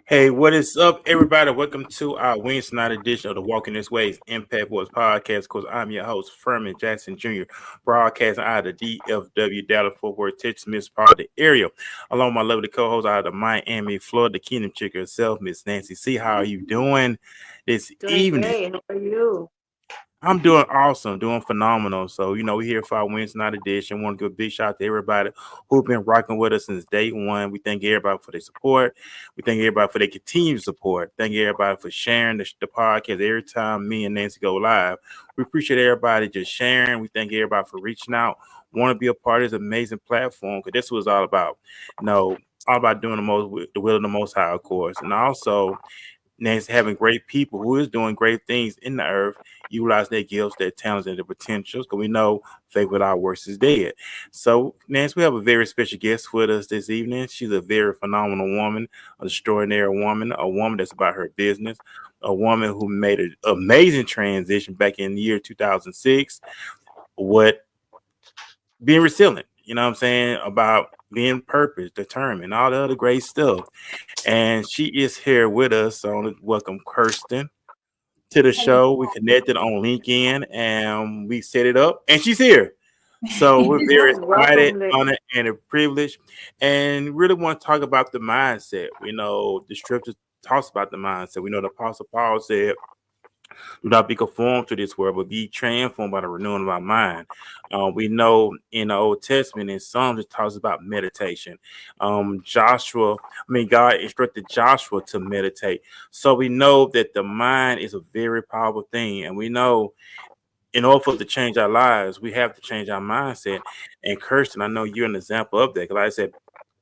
Hey, what is up, everybody? Welcome to our Wednesday night edition of the Walking This Way's Impact Voice podcast. Of course, I'm your host, Furman Jackson Jr., broadcasting out of the DFW, Dallas, Fort Worth, Texas, Miss part of the area. Along with my lovely co-host out of Miami, Florida, the Kingdom Chick herself, Miss Nancy C. How are you doing this Doing evening? great. How are you? I'm doing awesome, doing phenomenal. So, we're here for our Wednesday night edition. Want to give a big shout out to everybody who've been rocking with us since day one. We thank everybody for their support. We thank everybody for their continued support. Thank everybody for sharing the podcast every time me and Nancy go live. We appreciate everybody just sharing. We thank everybody for reaching out. Want to be a part of this amazing platform because this was all about. All about doing the will of the Most High, of course, and also Nancy having great people who is doing great things in the earth, utilize their gifts, their talents, and their potentials. Because we know faith without works is dead. So, Nancy, we have a very special guest with us this evening. She's a very phenomenal woman, an extraordinary woman, a woman that's about her business, a woman who made an amazing transition back in the year 2006. What being resilient, you know what I'm saying, about being purpose, determined, all the other great stuff. And she is here with us. So I want to welcome Kirsten to the show. We connected on LinkedIn and we set it up, and she's here. So we're very Yes, excited, welcome, Nick. honored, and a privilege, and really want to talk about the mindset. We know the scripture talks about the mindset. We know the Apostle Paul said, "Do not be conformed to this world, but be transformed by the renewing of our mind." We know in the Old Testament, in Psalms, it talks about meditation. God instructed Joshua to meditate. So we know that the mind is a very powerful thing. And we know in order for us to change our lives, we have to change our mindset. And Kirsten, I know you're an example of that. Because like I said,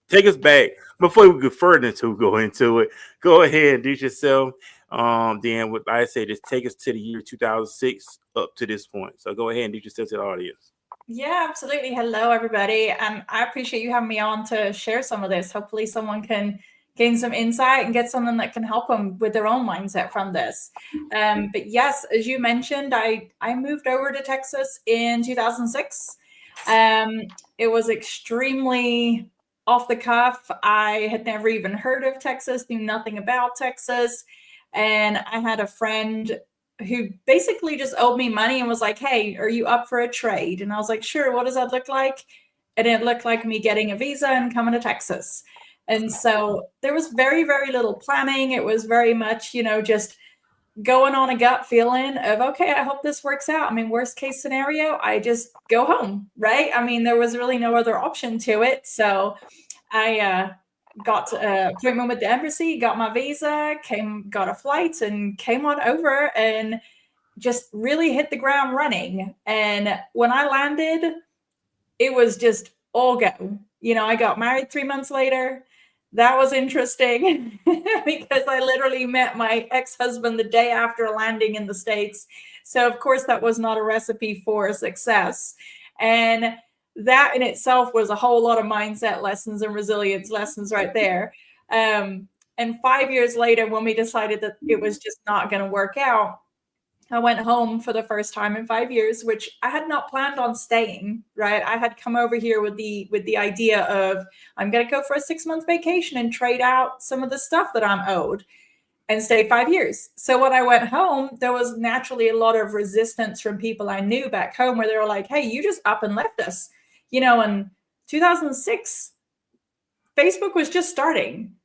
take us back before we go further to go into it. Go ahead and do it yourself. Then, what I say, just take us to the year 2006 up to this point. So go ahead and do yourself to the audience. Yeah, absolutely. Hello, everybody. I appreciate you having me on to share some of this. Hopefully, someone can gain some insight and get something that can help them with their own mindset from this. But yes, as you mentioned, I moved over to Texas in 2006. Um, it was extremely off the cuff. I had never even heard of Texas, knew nothing about Texas. And I had a friend who basically just owed me money and was like, "Hey, are you up for a trade?" And I was like, "Sure, what does that look like?" And it looked like me getting a visa and coming to Texas. And so there was very, very little planning. It was very much, just going on a gut feeling of, okay, I hope this works out. I mean, worst case scenario, I just go home, right? I mean, there was really no other option to it. So I got an appointment with the embassy, got my visa, got a flight, and came on over and just really hit the ground running. And when I landed, it was just all go. I got married 3 months later. That was interesting because I literally met my ex-husband the day after landing in the States. So, of course, that was not a recipe for success. And that in itself was a whole lot of mindset lessons and resilience lessons right there. And 5 years later, when we decided that it was just not going to work out, I went home for the first time in 5 years, which I had not planned on staying, right? I had come over here with the idea of I'm going to go for a 6 month vacation and trade out some of the stuff that I'm owed and stay 5 years. So when I went home, there was naturally a lot of resistance from people I knew back home where they were like, "Hey, you just up and left us." In 2006, Facebook was just starting.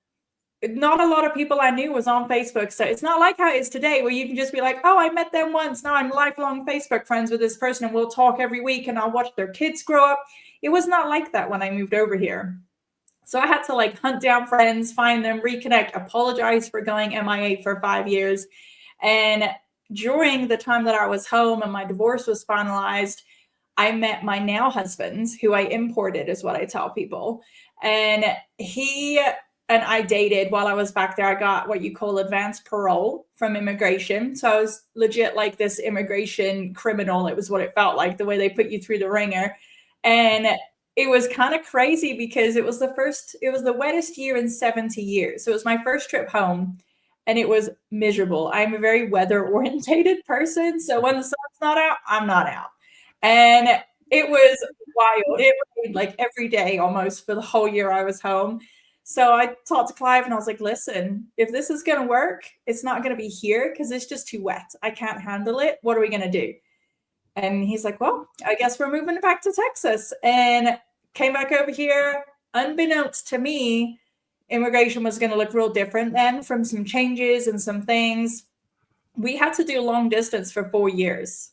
Not a lot of people I knew was on Facebook. So it's not like how it is today where you can just be like, "Oh, I met them once. Now I'm lifelong Facebook friends with this person and we'll talk every week and I'll watch their kids grow up." It was not like that when I moved over here. So I had to hunt down friends, find them, reconnect, apologize for going MIA for 5 years. And during the time that I was home and my divorce was finalized, I met my now husband, who I imported, is what I tell people. And he and I dated while I was back there. I got what you call advanced parole from immigration. So I was legit like this immigration criminal. It was what it felt like, the way they put you through the ringer. And it was kind of crazy because it was the wettest year in 70 years. So it was my first trip home and it was miserable. I'm a very weather orientated person. So when the sun's not out, I'm not out. And it was wild. It rained every day almost for the whole year I was home. So I talked to Clive and I was like, listen, if this is going to work, it's not going to be here because it's just too wet. I can't handle it. What are we going to do? And he's like, well, I guess we're moving back to Texas. And came back over here. Unbeknownst to me, immigration was going to look real different then from some changes and some things. We had to do long distance for 4 years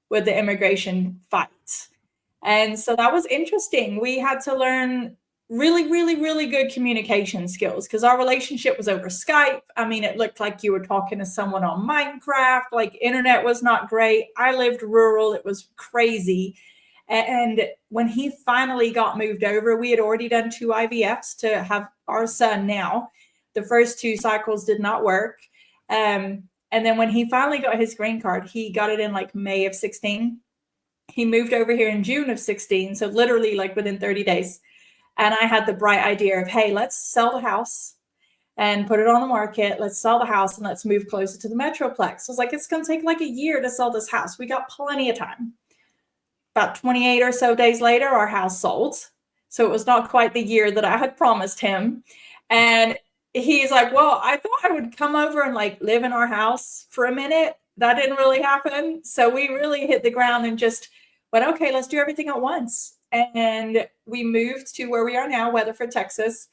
with the immigration fight. And so that was interesting. We had to learn really, really, really good communication skills because our relationship was over Skype. I mean, it looked like you were talking to someone on Minecraft, like internet was not great. I lived rural, it was crazy. And when he finally got moved over, we had already done 2 IVFs to have our son now. The first 2 cycles did not work. And then when he finally got his green card, he got it in like May of 16. He moved over here in June of 16. So literally like within 30 days. And I had the bright idea of, hey, let's sell the house and put it on the market. Let's sell the house and let's move closer to the Metroplex. I was like, it's going to take like a year to sell this house. We got plenty of time. About 28 or so days later, our house sold. So it was not quite the year that I had promised him. And he's like, well, I thought I would come over and like live in our house for a minute. That didn't really happen. So we really hit the ground and just went, okay, let's do everything at once. And we moved to where we are now, Weatherford, Texas.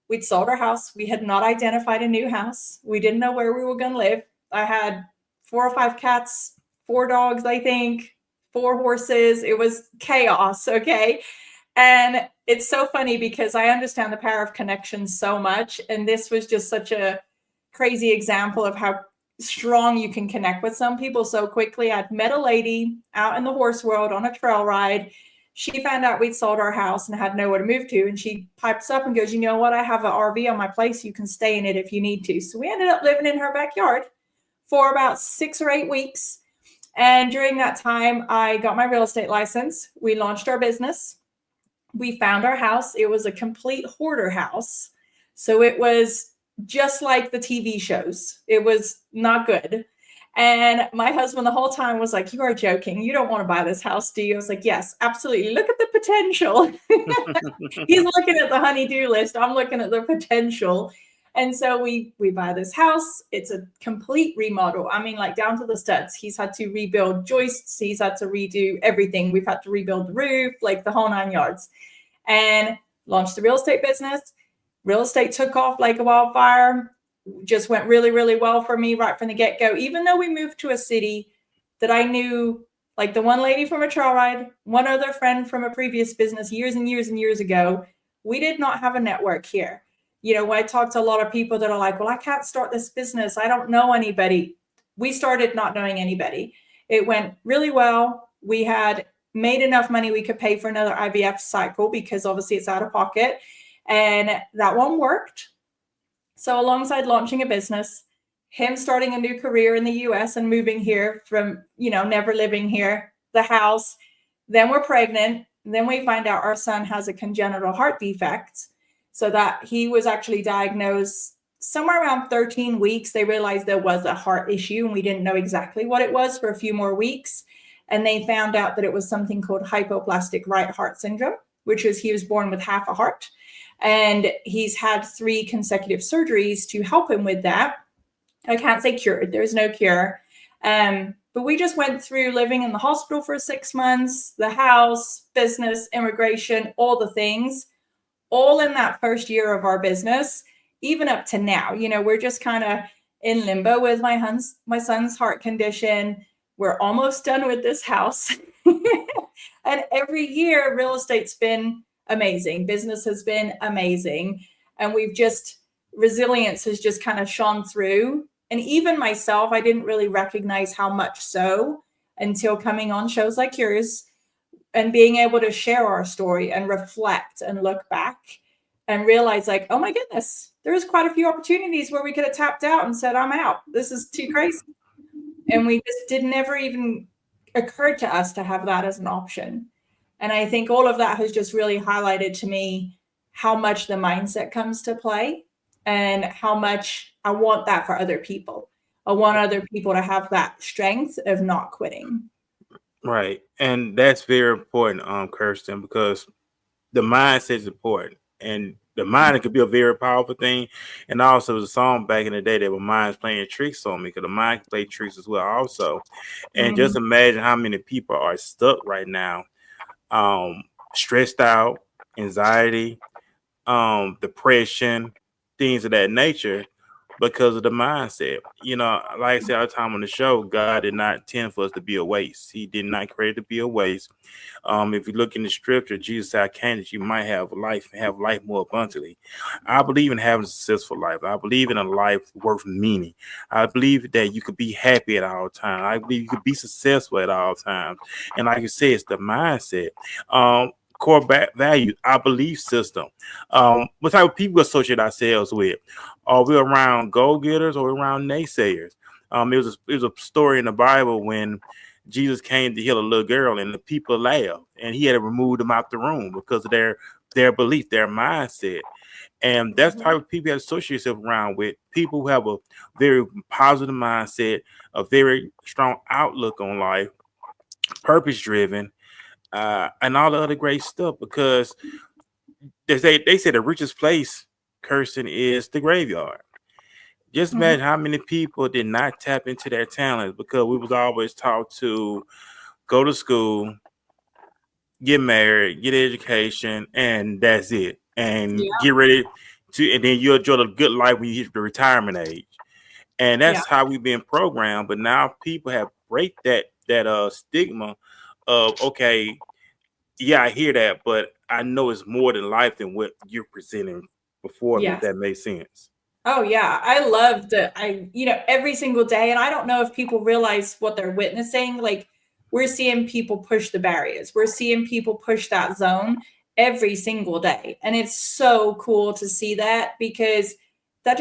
We'd sold our house. We had not identified a new house. We didn't know where we were going to live. I had 4 or 5 cats, 4 dogs, I think, 4 horses. It was chaos, okay? And it's so funny because I understand the power of connection so much. And this was just such a crazy example of how strong you can connect with some people so quickly. I'd met a lady out in the horse world on a trail ride. She found out we'd sold our house and had nowhere to move to. And she pipes up and goes, you know what? I have an RV on my place. You can stay in it if you need to. So we ended up living in her backyard for about 6 or 8 weeks. And during that time, I got my real estate license. We launched our business. We found our house. It was a complete hoarder house. So it was just like the TV shows. It was not good. And my husband the whole time was like, you are joking. You don't want to buy this house, do you? I was like, yes, absolutely. Look at the potential. He's looking at the honey-do list. I'm looking at the potential. And so we buy this house. It's a complete remodel. I mean, like down to the studs. He's had to rebuild joists. He's had to redo everything. We've had to rebuild the roof, like the whole 9 yards. And launched the real estate business. Real estate took off like a wildfire. Just went really, really well for me right from the get-go. Even though we moved to a city that I knew, like the one lady from a trail ride, one other friend from a previous business years and years and years ago, we did not have a network here. You know, I talk to a lot of people that are like, well, I can't start this business. I don't know anybody. We started not knowing anybody. It went really well. We had made enough money we could pay for another IVF cycle because obviously it's out of pocket. And that one worked. So alongside launching a business, him starting a new career in the US and moving here from, you know, never living here, the house, then we're pregnant. Then we find out our son has a congenital heart defect. So that he was actually diagnosed somewhere around 13 weeks. They realized there was a heart issue and we didn't know exactly what it was for a few more weeks. And they found out that it was something called hypoplastic right heart syndrome, which is he was born with half a heart. And he's had 3 consecutive surgeries to help him with that. I can't say cured. There's no cure. But we just went through living in the hospital for 6 months, the house, business, immigration, all the things, all in that first year of our business, even up to now. You know, we're just kind of in limbo with my son's heart condition. We're almost done with this house. And every year, real estate's been amazing. Business has been amazing. And resilience has just kind of shone through. And even myself, I didn't really recognize how much so until coming on shows like yours and being able to share our story and reflect and look back and realize like, oh my goodness, there's quite a few opportunities where we could have tapped out and said, I'm out. This is too crazy. And we just never even occurred to us to have that as an option. And I think all of that has just really highlighted to me how much the mindset comes to play and how much I want that for other people. I want other people to have that strength of not quitting. Right. And that's very important, Kirsten, because the mindset is important. And the mind, it could be a very powerful thing. And also, there's a song back in the day that my mind's playing tricks on me, because the mind can play tricks as well, also. And just Mhm. imagine how many people are stuck right now, um, stressed out, anxiety, depression, things of that nature, because of the mindset. Like I said all the time on the show, God did not intend for us to be a waste. He did not create to be a waste. If you look in the scripture, Jesus said, I came that you might have life and have life more abundantly. I believe in having a successful life. I believe in a life worth meaning. I believe that you could be happy at all times. I believe you could be successful at all times. And like you said, it's the mindset. Core values, our belief system. What type of people we associate ourselves with? Are we around go-getters or around naysayers? It was a story in the Bible when Jesus came to heal a little girl, and the people laughed, and he had to remove them out the room because of their belief, their mindset. And that's the type of people you have to associate yourself around with. People who have a very positive mindset, a very strong outlook on life, purpose driven, and all the other great stuff. Because they say the richest place, Kirsten, is the graveyard. Just Mhm. imagine how many people did not tap into their talents, because we was always taught to go to school, get married, get education, and that's it. And Yeah. get ready and then you enjoy the good life when you hit the retirement age. And Yeah. that's how we've been programmed. But now people have break that stigma of, okay, yeah, I hear that, but I know it's more than life than what you're presenting before me, if Yes. that makes sense. Oh yeah, I love that. Every single day, and I don't know if people realize what they're witnessing. Like, we're seeing people push the barriers. We're seeing people push that zone every single day. And it's so cool to see that, because that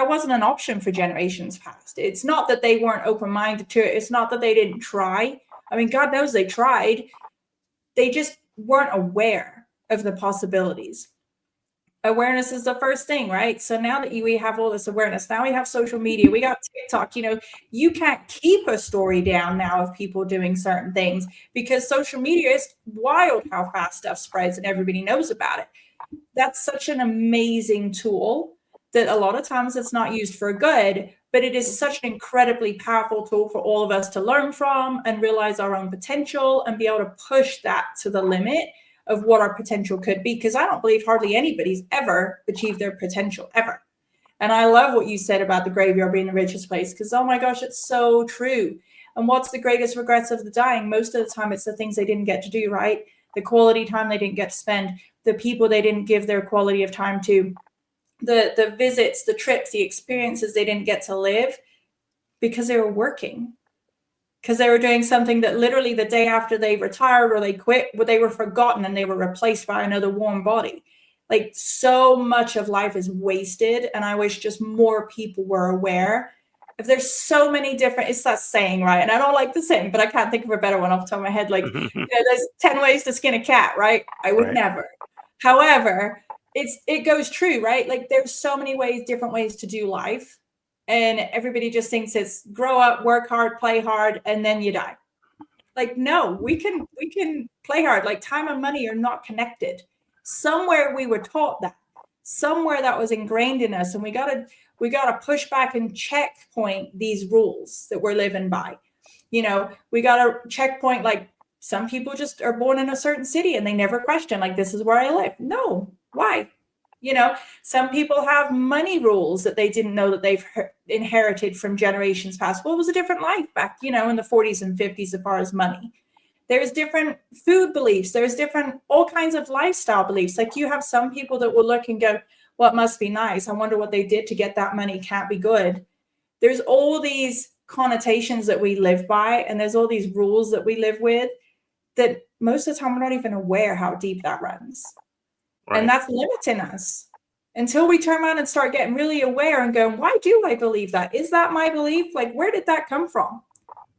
wasn't an option for generations past. It's not that they weren't open-minded to it. It's not that they didn't try. I mean, God knows they tried. They just weren't aware of the possibilities. Awareness is the first thing, right? So now that we have all this awareness, now we have social media, we got TikTok. You can't keep a story down now of people doing certain things, because social media is wild how fast stuff spreads and everybody knows about it. That's such an amazing tool that a lot of times it's not used for good, but it is such an incredibly powerful tool for all of us to learn from and realize our own potential and be able to push that to the limit of what our potential could be. Because I don't believe hardly anybody's ever achieved their potential ever. And I love what you said about the graveyard being the richest place, because, oh my gosh, it's so true. And what's the greatest regrets of the dying? Most of the time, it's the things they didn't get to do, right? The quality time they didn't get to spend, the people they didn't give their quality of time to, the visits, the trips, the experiences they didn't get to live because they were working, because they were doing something that literally the day after they retired or they quit, they were forgotten and they were replaced by another warm body. Like, so much of life is wasted. And I wish just more people were aware. If there's so many different, it's that saying, right? And I don't like the saying, but I can't think of a better one off the top of my head. Like, there's 10 ways to skin a cat, right? I would Right. never. However, it goes true, right? Like, there's so many ways, different ways to do life. And everybody just thinks it's grow up, work hard, play hard, and then you die. Like, no, we can play hard. Like, time and money are not connected. Somewhere we were taught that. Somewhere that was ingrained in us, and we gotta push back and checkpoint these rules that we're living by. We gotta checkpoint, like, some people just are born in a certain city and they never question, like, this is where I live. No, why? Some people have money rules that they didn't know that they've inherited from generations past. Well, it was a different life back, in the 40s and 50s as far as money. There's different food beliefs. There's different, all kinds of lifestyle beliefs. Like, you have some people that will look and go, well, it must be nice. I wonder what they did to get that money. Can't be good. There's all these connotations that we live by, and there's all these rules that we live with that most of the time we're not even aware how deep that runs. And Right. that's limiting us until we turn around and start getting really aware and going, why do I believe that? Is that my belief? Like, where did that come from?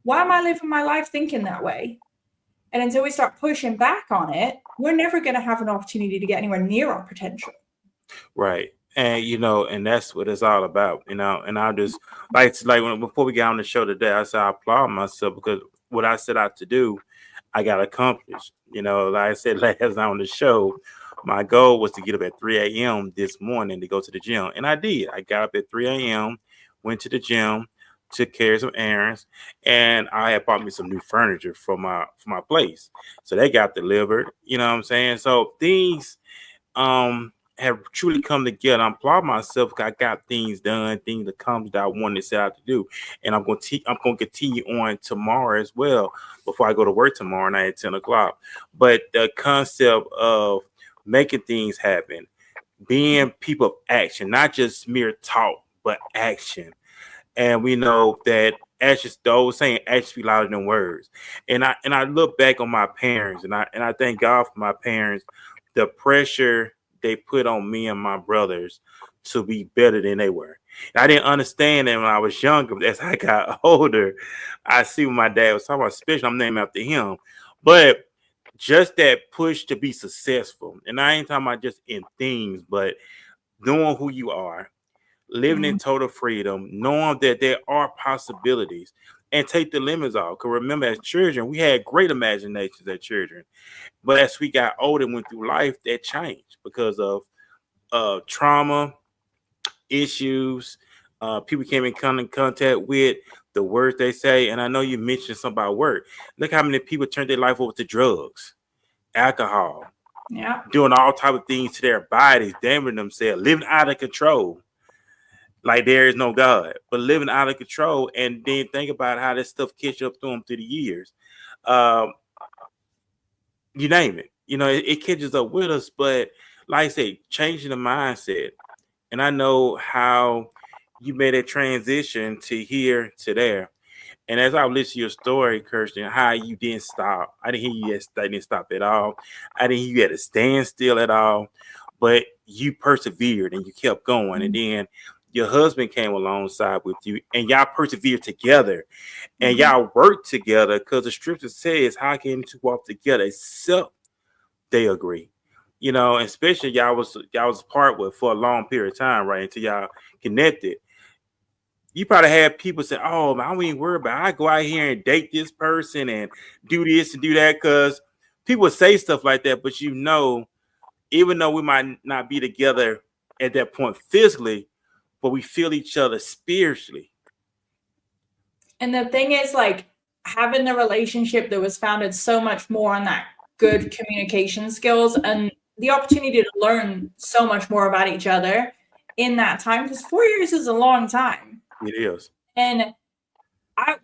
Why am I living my life thinking that way? And until we start pushing back on it, we're never going to have an opportunity to get anywhere near our potential. Right. And and that's what it's all about. And I just like before we got on the show today, I said I applaud myself, because what I set out to do, I got accomplished. Like I said last night on the show, My goal was to get up at 3 a.m. this morning to go to the gym. And I did. I got up at 3 a.m., went to the gym, took care of some errands, and I had bought me some new furniture for my place. So they got delivered. You know what I'm saying? So things have truly come together. I'm proud of myself. I got things done, things accomplished that I wanted to set out to do, and I'm going to continue on tomorrow as well before I go to work tomorrow night at 10 o'clock. But the concept of making things happen, being people of action, not just mere talk, but action. And we know that actions, those saying actions speak louder than words. And I look back on my parents, and I thank God for my parents, the pressure they put on me and my brothers to be better than they were. And I didn't understand that when I was younger. As I got older, I see what my dad was talking about, especially I'm named after him. But just that push to be successful. And I ain't talking about just in things, but knowing who you are, living in Mm. total freedom, knowing that there are possibilities, and take the limits off. Because remember, as children, we had great imaginations as children. But as we got older and went through life, that changed because of trauma, issues, people came in contact with, the words they say. And I know you mentioned something about work. Look how many people turned their life over to drugs, alcohol, Yeah. doing all type of things to their bodies, damaging themselves, living out of control, like there is no God, but living out of control. And then think about how this stuff catch up to them through the years. Um, you name it. It catches up with us. But like I say, changing the mindset. And I know how you made a transition to here to there. And as I listened to your story, Kirsten, how you didn't stop. I didn't hear you didn't stop at all. I didn't hear you had to stand still at all. But you persevered and you kept going. And then your husband came alongside with you and y'all persevered together and Mhm. y'all worked together because the scripture says, how can two walk together except they agree? Especially y'all was apart with for a long period of time, right? Until y'all connected. You probably had people say, "Oh, man, I don't even worry about it. I go out here and date this person and do this and do that." Because people say stuff like that, but even though we might not be together at that point physically, but we feel each other spiritually. And the thing is, like, having the relationship that was founded so much more on that good communication skills and the opportunity to learn so much more about each other in that time, because 4 years is a long time. It is. And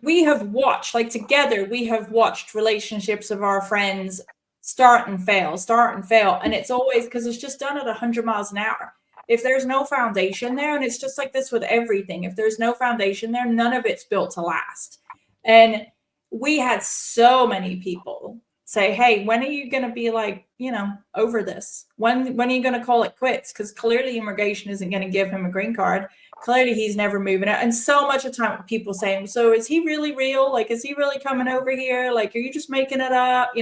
we have watched, like together, we have watched relationships of our friends start and fail. And it's always because it's just done at 100 miles an hour. If there's no foundation there, and it's just like this with everything, if there's no foundation there, none of it's built to last. And we had so many people say, hey, when are you going to be like, over this? When are you going to call it quits? Because clearly immigration isn't going to give him a green card. Clearly he's never moving out. And so much of time people saying, so is he really real? Like, is he really coming over here? Like, are you just making it up?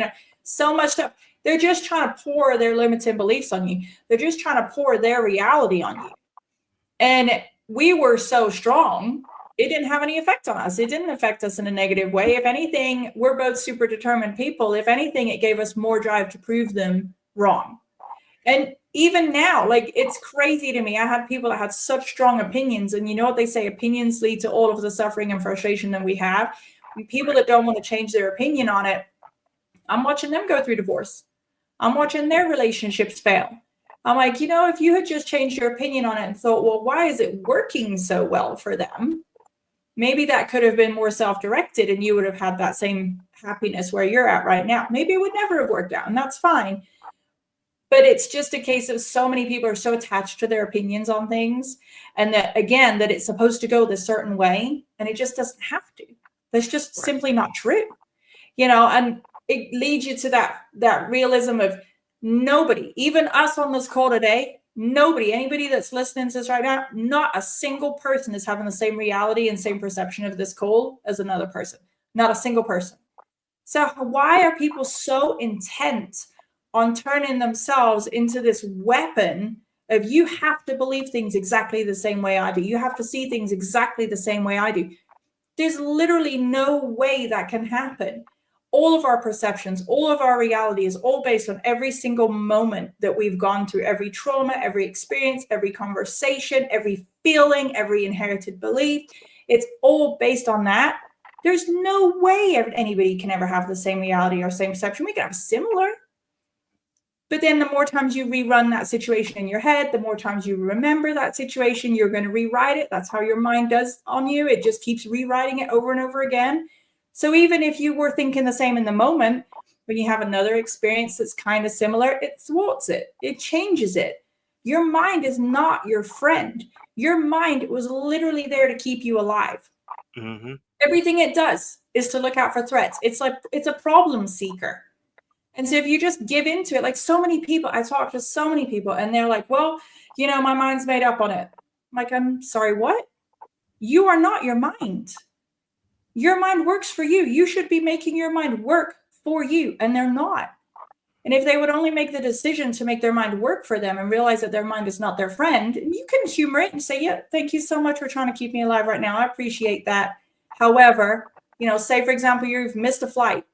So much stuff. They're just trying to pour their limiting beliefs on you. They're just trying to pour their reality on you. And we were so strong, it didn't have any effect on us. It didn't affect us in a negative way. If anything, we're both super determined people. If anything, it gave us more drive to prove them wrong. And even now, like, it's crazy to me. I had people that had such strong opinions. And you know what they say? Opinions lead to all of the suffering and frustration that we have. And people that don't want to change their opinion on it, I'm watching them go through divorce. I'm watching their relationships fail. I'm like, if you had just changed your opinion on it and thought, well, why is it working so well for them? Maybe that could have been more self-directed and you would have had that same happiness where you're at right now. Maybe it would never have worked out, and that's fine. But it's just a case of so many people are so attached to their opinions on things, and that, again, that it's supposed to go this certain way, and it just doesn't have to. That's just simply not true. And it leads you to that realism of nobody, even us on this call today, anybody that's listening to this right now, not a single person is having the same reality and same perception of this call as another person. Not a single person. So why are people so intent on turning themselves into this weapon of, you have to believe things exactly the same way I do. You have to see things exactly the same way I do. There's literally no way that can happen. all of our perceptions, all of our reality is all based on every single moment that we've gone through, every trauma, every experience, every conversation, every feeling, every inherited belief. It's all based on that. There's no way anybody can ever have the same reality or same perception. We can have similar. But then the more times you rerun that situation in your head, the more times you remember that situation, you're going to rewrite it. That's how your mind does on you. It just keeps rewriting it over and over again. So even if you were thinking the same in the moment, when you have another experience that's kind of similar, it thwarts it. It changes it. Your mind is not your friend. Your mind was literally there to keep you alive. Mm-hmm. Everything it does is to look out for threats. It's like it's a problem seeker. And so if you just give into it, like so many people, I talk to so many people and they're like, well, you know, my mind's made up on it. I'm like, I'm sorry, what? You are not your mind. Your mind works for you. You should be making your mind work for you, and they're not. And if they would only make the decision to make their mind work for them and realize that their mind is not their friend, you can humor it and say, yeah, thank you so much for trying to keep me alive right now. I appreciate that. However, you know, say, for example, you've missed a flight.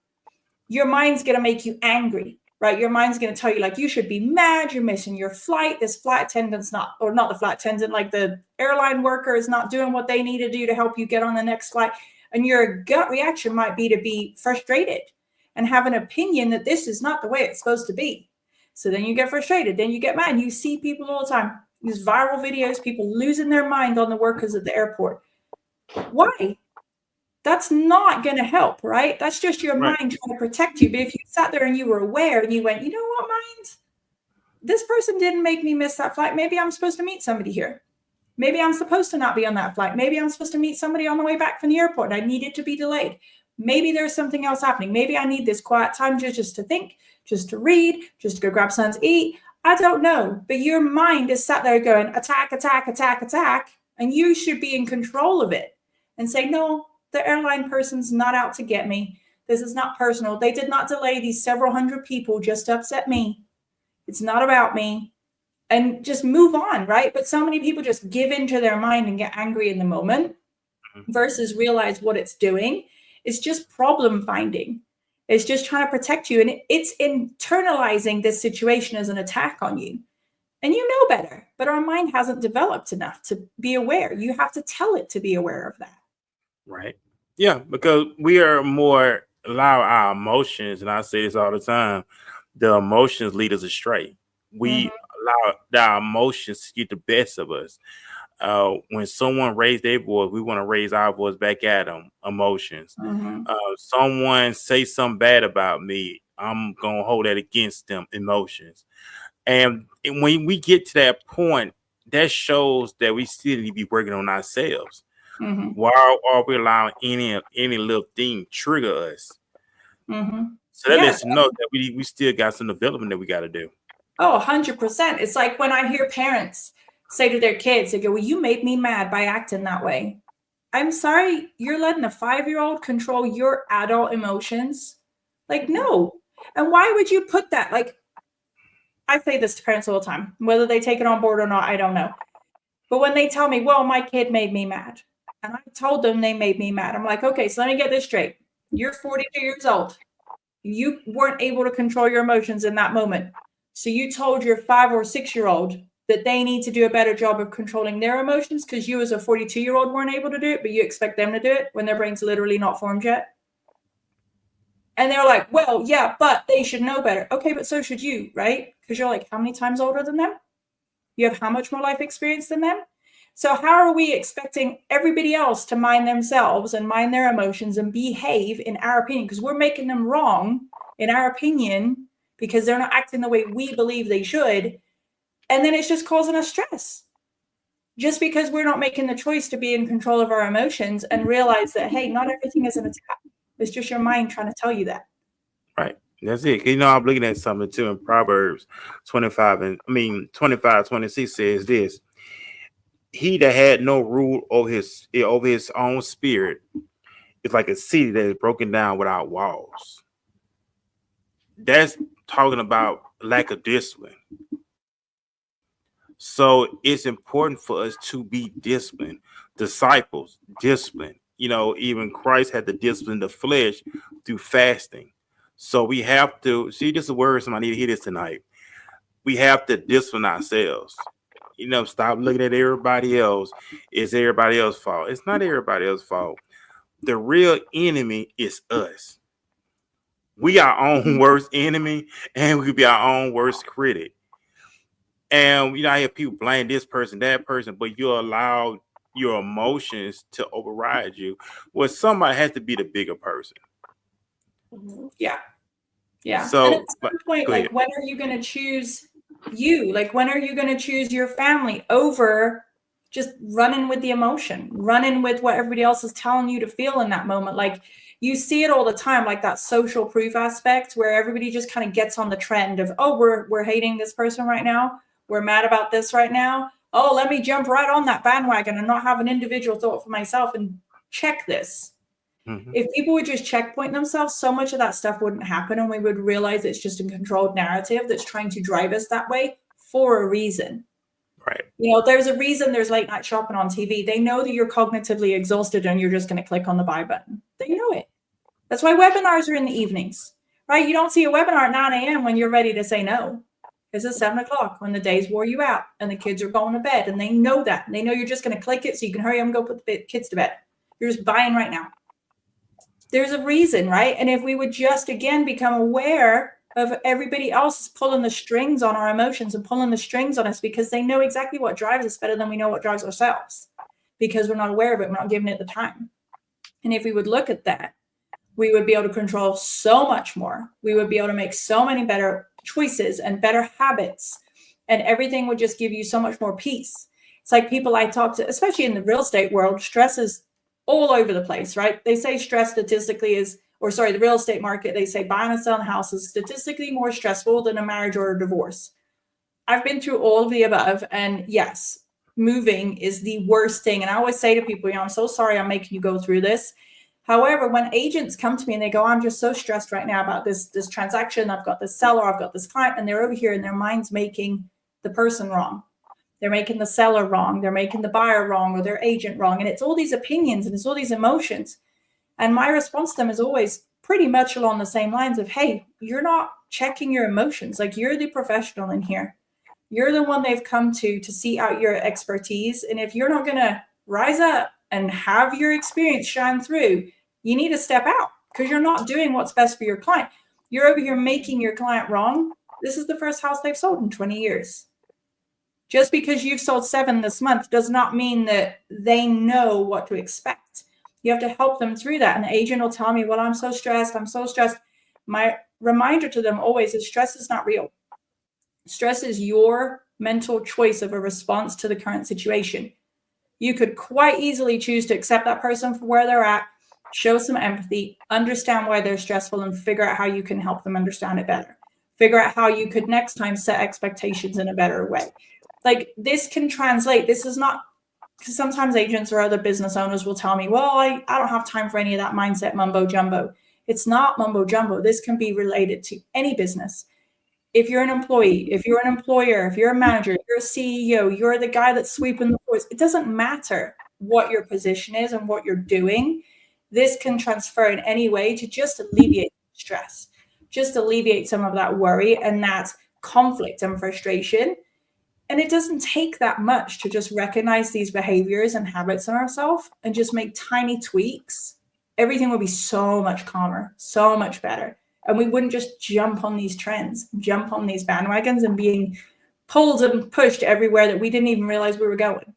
Your mind's going to make you angry, right? Your mind's going to tell you, like, you should be mad. You're missing your flight. This flight attendant's not, or not the flight attendant, like the airline worker is not doing what they need to do to help you get on the next flight. And your gut reaction might be to be frustrated and have an opinion that this is not the way it's supposed to be. So then you get frustrated. Then you get mad. You see people all the time. These viral videos, people losing their mind on the workers at the airport. Why? That's not going to help, right? That's just your mind trying to protect you. But if you sat there and you were aware and you went, you know what, mind? This person didn't make me miss that flight. Maybe I'm supposed to meet somebody here. Maybe I'm supposed to not be on that flight. Maybe I'm supposed to meet somebody on the way back from the airport. I need it to be delayed. Maybe there's something else happening. Maybe I need this quiet time just to think, just to read, just to go grab something to eat. I don't know. But your mind is sat there going, attack, attack, attack, attack. And you should be in control of it and say, no, the airline person's not out to get me. This is not personal. They did not delay these several hundred people just to upset me. It's not about me. And just move on, right? But so many people just give into their mind and get angry in the moment versus realize what it's doing. It's just problem finding. It's just trying to protect you. And it's internalizing this situation as an attack on you. And you know better, but our mind hasn't developed enough to be aware. You have to tell it to be aware of that. Right. Yeah, because we are more allow our emotions, and I say this all the time, the emotions lead us astray. We allow our emotions to get the best of us. When someone raised their voice, we want to raise our voice back at them. Emotions. Someone say something bad about me, I'm gonna hold that against them. Emotions. And when we get to that point, that shows that we still need to be working on ourselves. Why are we allowing any little thing trigger us? So that lets you know that we still got some development that we got to do. Oh, 100%. It's like when I hear parents say to their kids, they go, well, you made me mad by acting that way. I'm sorry, you're letting a 5-year-old control your adult emotions? Like, no. And why would you put that? Like, I say this to parents all the time, whether they take it on board or not, I don't know. But when they tell me, well, my kid made me mad, and I told them they made me mad, I'm like, okay, so let me get this straight. You're 42 years old. You weren't able to control your emotions in that moment. So you told your 5 or 6-year-old that they need to do a better job of controlling their emotions because you as a 42-year-old weren't able to do it, but you expect them to do it when their brain's literally not formed yet. And they're like, well, yeah, but they should know better. Okay, but so should you, right? Because you're like, how many times older than them? You have how much more life experience than them? So how are we expecting everybody else to mind themselves and mind their emotions and behave in our opinion? Because we're making them wrong in our opinion because they're not acting the way we believe they should. And then it's just causing us stress. Just because we're not making the choice to be in control of our emotions and realize that, hey, not everything is an attack. It's just your mind trying to tell you that. Right. That's it. You know, I'm looking at something too in Proverbs 25:26 says this. He that had no rule over his own spirit is like a city that is broken down without walls. That's talking about lack of discipline. So it's important for us to be disciplined. Disciples, discipline. even Christ had to discipline the flesh through fasting. So we have to see, this is a word somebody need to hear this tonight. We have to discipline ourselves. Stop looking at everybody else. It's everybody else's fault. It's not everybody else's fault. The real enemy is us. We our own worst enemy, and we could be our own worst critic. And I hear people blame this person, that person, but you allow your emotions to override you. Well, somebody has to be the bigger person. Yeah. And at So, some point, go ahead. like, when are you going to choose you? Like, when are you going to choose your family over just running with the emotion, running with what everybody else is telling you to feel in that moment? Like, you see it all the time, like that social proof aspect where everybody just kind of gets on the trend of, oh, we're hating this person right now. We're mad about this right now. Oh, let me jump right on that bandwagon and not have an individual thought for myself and check this. Mm-hmm. If people would just checkpoint themselves, so much of that stuff wouldn't happen, and we would realize it's just a controlled narrative that's trying to drive us that way for a reason. Right. There's a reason there's late night shopping on TV. They know that you're cognitively exhausted and you're just going to click on the buy button. They know it. That's why webinars are in the evenings, right? You don't see a webinar at 9 a.m. when you're ready to say no. It's at 7 o'clock when the day's wore you out and the kids are going to bed, and they know that. And they know you're just going to click it so you can hurry up and go put the kids to bed. You're just buying right now. There's a reason, right? And if we would just, again, become aware of everybody else is pulling the strings on our emotions and pulling the strings on us, because they know exactly what drives us better than we know what drives ourselves, because we're not aware of it. We're not giving it the time. And if we would look at that, we would be able to control so much more. We would be able to make so many better choices and better habits, and everything would just give you so much more peace. It's like people I talk to, especially in the real estate world, stress is all over the place, right? They say stress statistically the real estate market, they say buying and selling houses is statistically more stressful than a marriage or a divorce. I've been through all of the above, and yes, moving is the worst thing. And I always say to people, I'm so sorry I'm making you go through this. However, when agents come to me and they go, I'm just so stressed right now about this transaction, I've got this seller, I've got this client, and they're over here and their mind's making the person wrong. They're making the seller wrong. They're making the buyer wrong, or their agent wrong. And it's all these opinions and it's all these emotions. And my response to them is always pretty much along the same lines of, hey, you're not checking your emotions. Like, you're the professional in here. You're the one they've come to see out your expertise. And if you're not going to rise up and have your experience shine through, you need to step out, because you're not doing what's best for your client. You're over here making your client wrong. This is the first house they've sold in 20 years. Just because you've sold 7 this month does not mean that they know what to expect. You have to help them through that. And the agent will tell me, well, I'm so stressed. My reminder to them always is stress is not real. Stress is your mental choice of a response to the current situation. You could quite easily choose to accept that person for where they're at, show some empathy, understand why they're stressful, and figure out how you can help them understand it better. Figure out how you could next time set expectations in a better way. Like, this can translate. This is not, because sometimes agents or other business owners will tell me, well, I don't have time for any of that mindset mumbo jumbo. It's not mumbo jumbo. This can be related to any business. If you're an employee, if you're an employer, if you're a manager, if you're a CEO, you're the guy that's sweeping the floors. It doesn't matter what your position is and what you're doing. This can transfer in any way to just alleviate stress, just alleviate some of that worry and that conflict and frustration. And it doesn't take that much to just recognize these behaviors and habits in ourselves and just make tiny tweaks. Everything will be so much calmer, so much better. And we wouldn't just jump on these trends, jump on these bandwagons and being pulled and pushed everywhere that we didn't even realize we were going.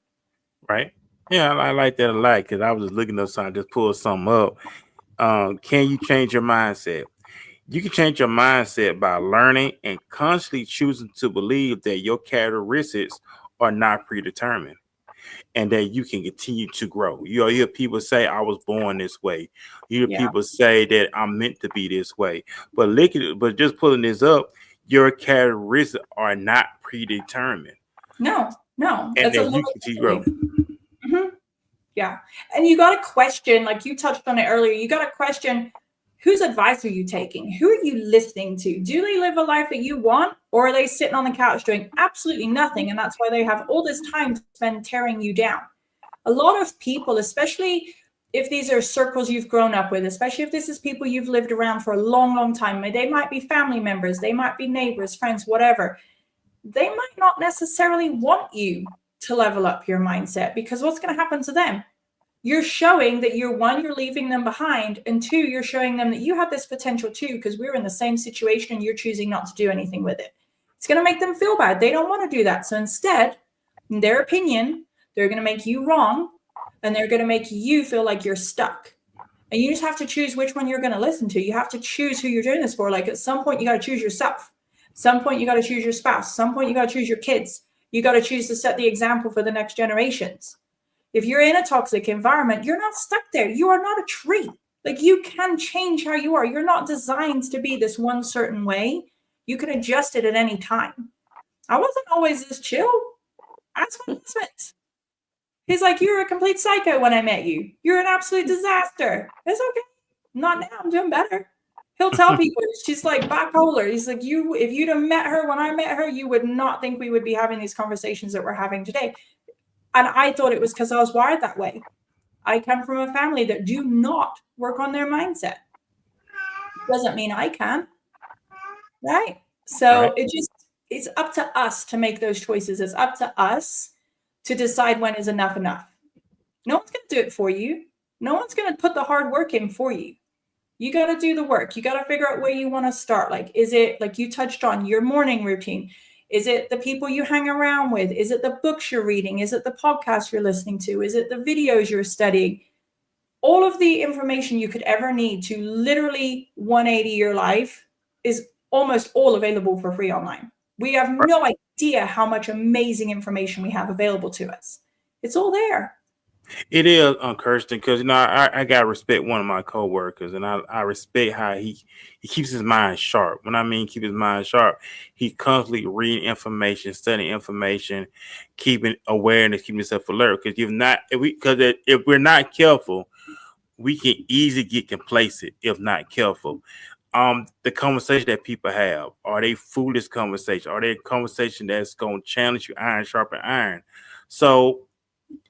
Right. Yeah, I like that a lot, because I was just looking up something, just pull something up. Can you change your mindset? You can change your mindset by learning and constantly choosing to believe that your characteristics are not predetermined and that you can continue to grow. You hear people say, I was born this way. You hear people say that I'm meant to be this way. But look at it, but just pulling this up, your characteristics are not predetermined. No. And that you continue to grow. Mm-hmm. Yeah. And you got to question, like you touched on it earlier, you got to question, whose advice are you taking? Who are you listening to? Do they live a life that you want, or are they sitting on the couch doing absolutely nothing? And that's why they have all this time to spend tearing you down. A lot of people, especially if these are circles you've grown up with, especially if this is people you've lived around for a long, long time, they might be family members, they might be neighbors, friends, whatever. They might not necessarily want you to level up your mindset, because what's going to happen to them? You're showing that you're leaving them behind, and two, you're showing them that you have this potential too, because we're in the same situation and you're choosing not to do anything with it. It's going to make them feel bad. They don't want to do that. So instead, in their opinion, they're going to make you wrong, and they're going to make you feel like you're stuck. And you just have to choose which one you're going to listen to. You have to choose who you're doing this for. Like, at some point, you got to choose yourself. At some point, you got to choose your spouse. At some point, you got to choose your kids. You got to choose to set the example for the next generations. If you're in a toxic environment, you're not stuck there. You are not a tree. Like, you can change how you are. You're not designed to be this one certain way. You can adjust it at any time. I wasn't always this chill. Ask my husband. He's like, you're a complete psycho when I met you. You're an absolute disaster. It's okay. Not now. I'm doing better. He'll tell people she's like bipolar. He's like, if you'd have met her when I met her, you would not think we would be having these conversations that we're having today. And I thought it was because I was wired that way. I come from a family that do not work on their mindset. Doesn't mean I can. Right? So it's up to us to make those choices. It's up to us to decide when is enough enough. No one's going to do it for you. No one's going to put the hard work in for you. You got to do the work. You got to figure out where you want to start. Like, is it, like you touched on, your morning routine? Is it the people you hang around with? Is it the books you're reading? Is it the podcasts you're listening to? Is it the videos you're studying? All of the information you could ever need to literally 180 your life is almost all available for free online. We have no idea how much amazing information we have available to us. It's all there. It is, Kirstine, because I gotta respect one of my coworkers, and I respect how he keeps his mind sharp. When I mean keep his mind sharp, he constantly reading information, studying information, keeping awareness, keeping himself alert. Because if we're not careful, we can easily get complacent if not careful. The conversation that people have, are they foolish conversation? Are they a conversation that's gonna challenge you, iron sharpen iron? So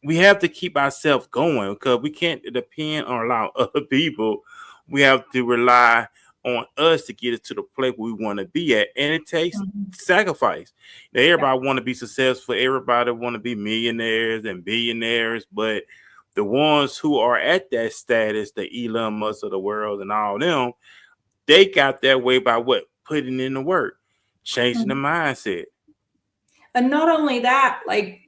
we have to keep ourselves going, because we can't depend on a lot of other people. We have to rely on us to get us to the place where we want to be at, and it takes sacrifice. Now, everybody want to be successful. Everybody want to be millionaires and billionaires, but the ones who are at that status, the Elon Musk of the world and all them, they got that way by what? Putting in the work, changing the mindset. And not only that, like,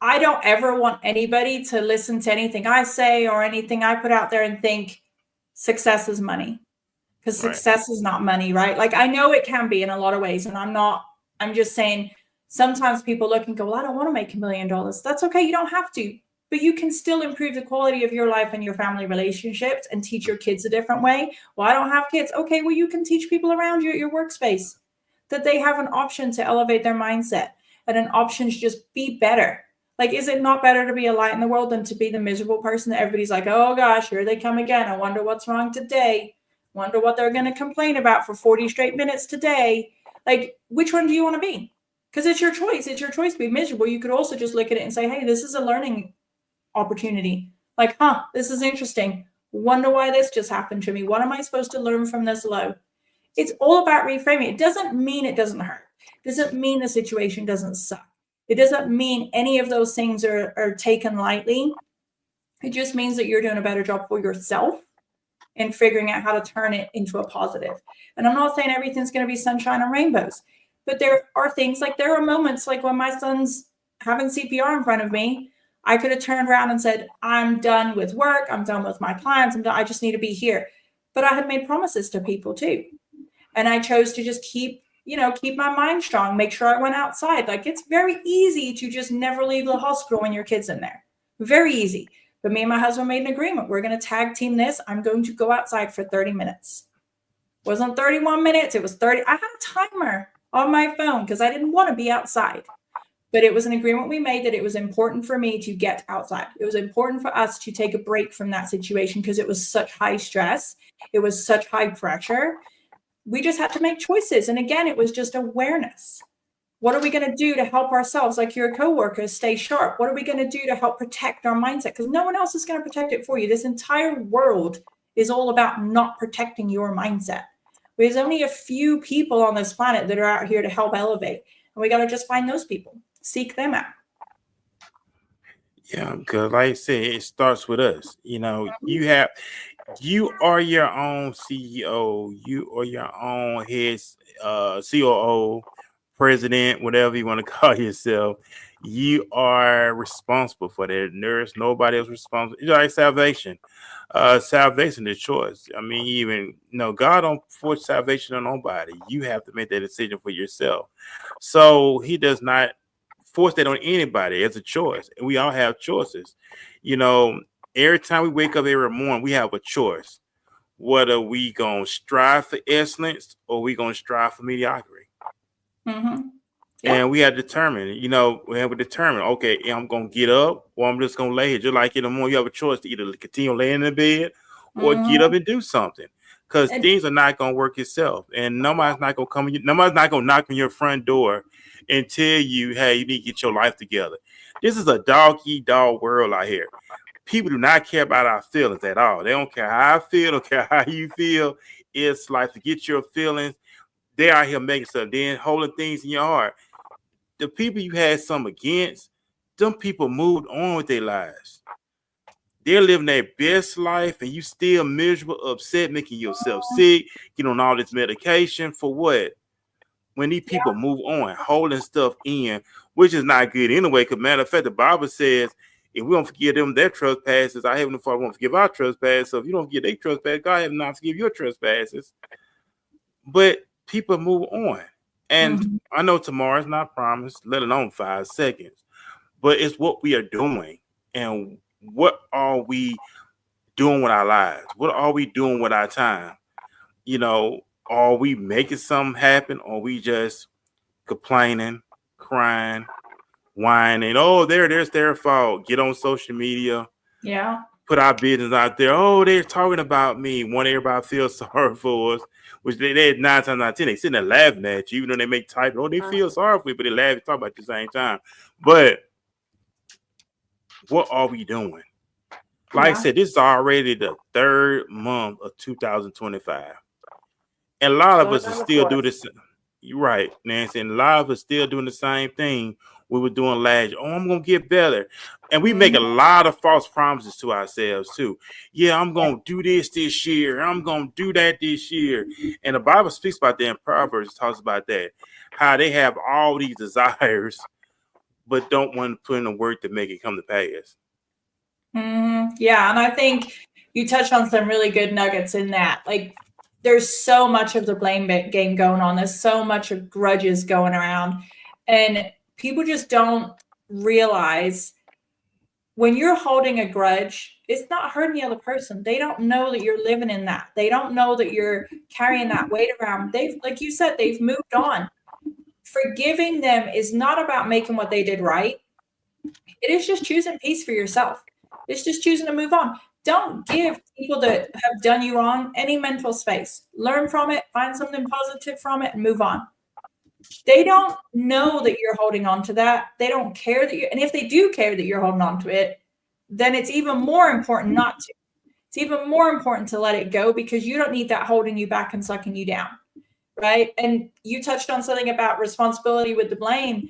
I don't ever want anybody to listen to anything I say or anything I put out there and think success is money, because success is not money, right? Like, I know it can be in a lot of ways. And I'm just saying, sometimes people look and go, well, I don't want to make $1 million. That's okay. You don't have to, but you can still improve the quality of your life and your family relationships and teach your kids a different way. Well, I don't have kids. Okay. Well, you can teach people around you at your workspace that they have an option to elevate their mindset and an option to just be better. Like, is it not better to be a light in the world than to be the miserable person that everybody's like, oh gosh, here they come again. I wonder what's wrong today. Wonder what they're going to complain about for 40 straight minutes today. Like, which one do you want to be? Because it's your choice. It's your choice to be miserable. You could also just look at it and say, hey, this is a learning opportunity. Like, this is interesting. Wonder why this just happened to me. What am I supposed to learn from this low? It's all about reframing. It doesn't mean it doesn't hurt. It doesn't mean the situation doesn't suck. It doesn't mean any of those things are taken lightly. It just means that you're doing a better job for yourself and figuring out how to turn it into a positive. And I'm not saying everything's going to be sunshine and rainbows, but there are things, like there are moments like when my son's having CPR in front of me, I could have turned around and said, I'm done with work. I'm done with my clients. I just need to be here. But I had made promises to people too. And I chose to just keep my mind strong, make sure I went outside. Like, it's very easy to just never leave the hospital when your kid's in there. Very easy. But me and my husband made an agreement. We're going to tag team this. I'm going to go outside for 30 minutes. It wasn't 31 minutes. It was 30. I had a timer on my phone because I didn't want to be outside. But it was an agreement we made that it was important for me to get outside. It was important for us to take a break from that situation because it was such high stress. It was such high pressure. We just had to make choices. And again, it was just awareness. What are we going to do to help ourselves, like your coworkers, stay sharp? What are we going to do to help protect our mindset? Because no one else is going to protect it for you. This entire world is all about not protecting your mindset. There's only a few people on this planet that are out here to help elevate. And we got to just find those people, seek them out. Yeah, because like I said, it starts with us. You are your own CEO, you are your own head, COO, president, whatever you want to call yourself. You are responsible for that. There's nobody else responsible. It's like salvation. Salvation is choice. I mean, even God don't force salvation on nobody. You have to make that decision for yourself. So He does not force that on anybody. It's a choice, and we all have choices. You know, every time we wake up every morning, we have a choice. Whether we gonna strive for excellence or we gonna strive for mediocrity. Mm-hmm. Yeah. And we have determined, we have to determine, okay, I'm going to get up or I'm just going to lay here. Just like in the morning, you have a choice to either continue laying in the bed or get up and do something. Because things are not going to work itself. And nobody's not going to knock on your front door and tell you, hey, you need to get your life together. This is a dog-eat-dog world out here. People do not care about our feelings at all. They don't care how I feel, don't care how you feel. It's like, forget your feelings. They out here making stuff, then holding things in your heart. The people you had some against, them people moved on with their lives. They're living their best life, and you still miserable, upset, making yourself sick, get on all this medication for what? When these people move on, holding stuff in, which is not good anyway. Because matter of fact, the Bible says, if we don't forgive them their trespasses, our Heavenly Father won't forgive our trespasses. So if you don't forgive their trespasses, God have not forgive your trespasses. But people move on. And I know tomorrow's not promised, let alone 5 seconds. But it's what we are doing. And what are we doing with our lives? What are we doing with our time? Are we making something happen? Or are we just complaining, crying, whining? Oh, there's their fault. Get on social media. Yeah. Put our business out there. Oh, they're talking about me. Want everybody feel sorry for us. Which they 9 times out of 10, they sitting there laughing at you, even though they make type. Oh, they feel sorry for you, but they laugh and talk about you at the same time. But what are we doing? Like I said, this is already the 3rd month of 2025. And a lot of us are still doing this. You're right, Nancy. And a lot of us still doing the same thing we were doing last year. Oh, I'm going to get better. And we make a lot of false promises to ourselves, too. Yeah, I'm going to do this year. I'm going to do that this year. And the Bible speaks about that in Proverbs. It talks about that. How they have all these desires, but don't want to put in the work to make it come to pass. Yeah, and I think you touched on some really good nuggets in that. Like, there's so much of the blame game going on. There's so much of grudges going around. And people just don't realize when you're holding a grudge, it's not hurting the other person. They don't know that you're living in that. They don't know that you're carrying that weight around. Like you said, they've moved on. Forgiving them is not about making what they did right. It is just choosing peace for yourself. It's just choosing to move on. Don't give people that have done you wrong any mental space. Learn from it, find something positive from it, and move on. They don't know that you're holding on to that. They don't care that and if they do care that you're holding on to it, then it's even more important not to. It's even more important to let it go because you don't need that holding you back and sucking you down. Right. And you touched on something about responsibility with the blame.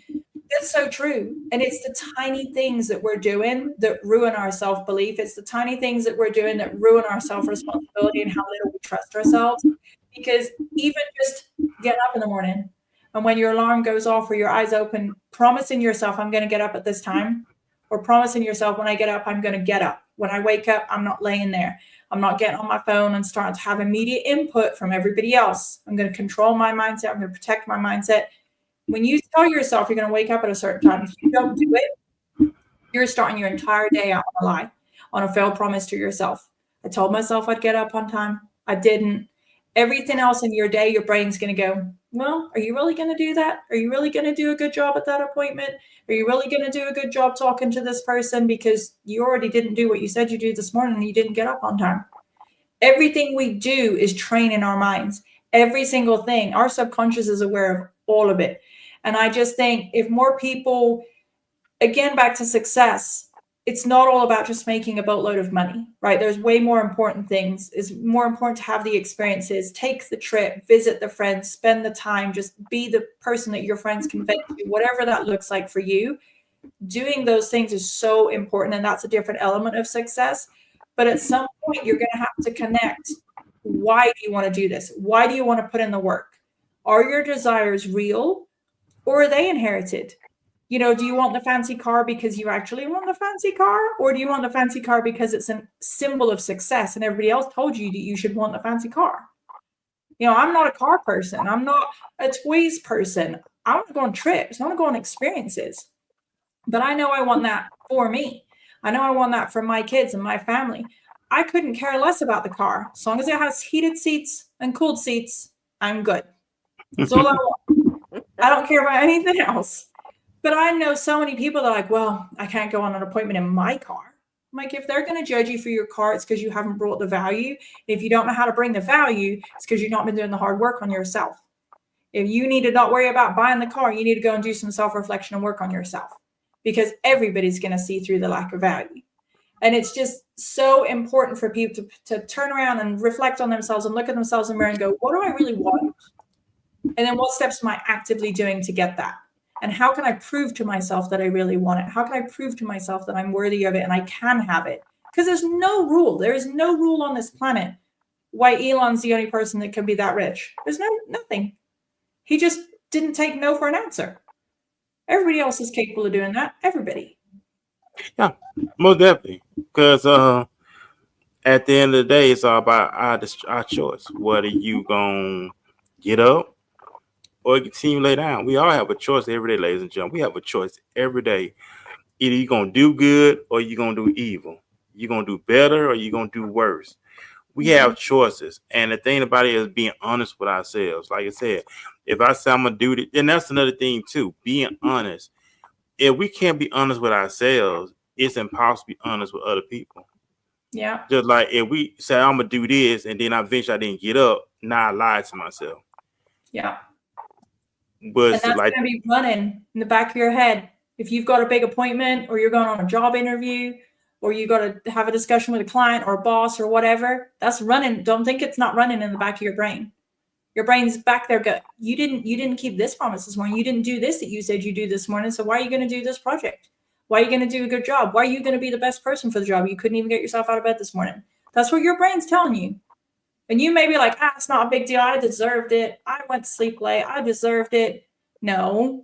That's so true. And it's the tiny things that we're doing that ruin our self-belief. It's the tiny things that we're doing that ruin our self-responsibility and how little we trust ourselves. Because even just getting up in the morning and when your alarm goes off or your eyes open, promising yourself, I'm going to get up at this time, or promising yourself, when I get up, I'm going to get up. When I wake up, I'm not laying there. I'm not getting on my phone and starting to have immediate input from everybody else. I'm going to control my mindset. I'm going to protect my mindset. When you tell yourself you're going to wake up at a certain time, if you don't do it, you're starting your entire day out on a lie, on a failed promise to yourself. I told myself I'd get up on time. I didn't. Everything else in your day, your brain's going to go, well, are you really going to do that? Are you really going to do a good job at that appointment? Are you really going to do a good job talking to this person because you already didn't do what you said you do this morning and you didn't get up on time? Everything we do is training our minds. Every single thing. Our subconscious is aware of all of it. And I just think if more people, again, back to success, it's not all about just making a boatload of money, right? There's way more important things. It's more important to have the experiences, take the trip, visit the friends, spend the time, just be the person that your friends can vent to, whatever that looks like for you. Doing those things is so important, and that's a different element of success. But at some point, you're going to have to connect. Why do you want to do this? Why do you want to put in the work? Are your desires real, or are they inherited? You know, do you want the fancy car because you actually want the fancy car? Or do you want the fancy car because it's a symbol of success and everybody else told you that you should want the fancy car? You know, I'm not a car person. I'm not a toys person. I want to go on trips. I want to go on experiences. But I know I want that for me. I know I want that for my kids and my family. I couldn't care less about the car. As long as it has heated seats and cooled seats, I'm good. That's all I want. I don't care about anything else. But I know so many people that are like, well, I can't go on an appointment in my car. I'm like, if they're going to judge you for your car, it's because you haven't brought the value. If you don't know how to bring the value, it's because you've not been doing the hard work on yourself. If you need to not worry about buying the car, you need to go and do some self-reflection and work on yourself, because everybody's going to see through the lack of value. And it's just so important for people to turn around and reflect on themselves and look at themselves in the mirror and go, what do I really want? And then what steps am I actively doing to get that? And how can I prove to myself that I really want it? How can I prove to myself that I'm worthy of it and I can have it? Because there's no rule. There is no rule on this planet why Elon's the only person that can be that rich. There's nothing. He just didn't take no for an answer. Everybody else is capable of doing that. Everybody. Yeah, most definitely. Because at the end of the day, it's all about our choice. Whether you gonna get up or continue to lay down. We all have a choice every day, ladies and gentlemen. We have a choice every day. Either you're gonna do good or you're gonna do evil. You're gonna do better or you're gonna do worse. We have choices. And the thing about it is being honest with ourselves. Like I said, if I say I'm gonna do it, and that's another thing too, being honest. If we can't be honest with ourselves, it's impossible to be honest with other people. Yeah. Just like if we say I'm gonna do this and then I eventually I didn't get up, now I lied to myself. Yeah. But and that's like, going to be running in the back of your head. If you've got a big appointment or you're going on a job interview or you got to have a discussion with a client or a boss or whatever, that's running. Don't think it's not running in the back of your brain. Your brain's back there. Go, you didn't keep this promise this morning. You didn't do this that you said you do this morning. So why are you going to do this project? Why are you going to do a good job? Why are you going to be the best person for the job? You couldn't even get yourself out of bed this morning. That's what your brain's telling you. And you may be like, it's not a big deal. I deserved it. I went to sleep late. I deserved it. No,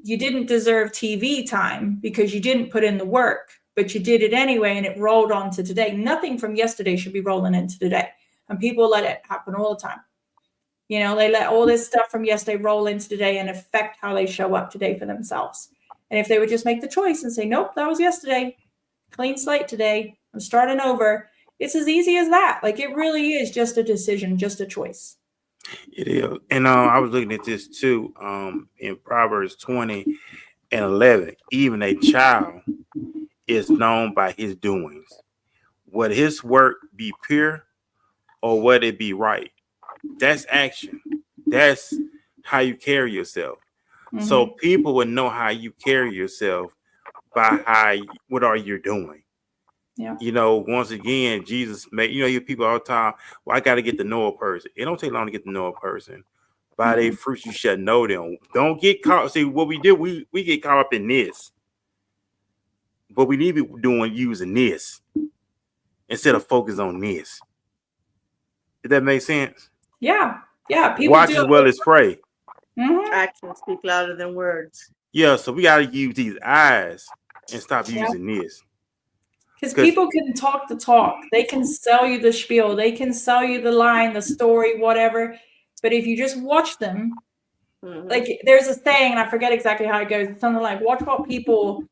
you didn't deserve TV time because you didn't put in the work, but you did it anyway, and it rolled on to today. Nothing from yesterday should be rolling into today. And people let it happen all the time. You know, they let all this stuff from yesterday roll into today and affect how they show up today for themselves. And if they would just make the choice and say, nope, that was yesterday, clean slate today, I'm starting over. It's as easy as that. Like, it really is just a decision, just a choice. it is. And I was looking at this too in Proverbs 20:11. Even a child is known by his doings. Whether his work be pure or whether it be right. That's action. That's how you carry yourself. Mm-hmm. So people would know how you carry yourself by what are you doing. Yeah. You know, once again, Jesus made, you hear people all the time, well, I got to get to know a person. It don't take long to get to know a person. By their fruits, you should know them. Don't get caught. See, what we did, we get caught up in this. But we need to be using this instead of focus on this. Did that make sense? Yeah. Yeah. People watch as well as pray. Mm-hmm. Actions speak louder than words. Yeah, so we got to use these eyes and stop using this. Because people can talk the talk. They can sell you the spiel. They can sell you the line, the story, whatever. But if you just watch them, like there's a saying, and I forget exactly how it goes. It's something like, watch what people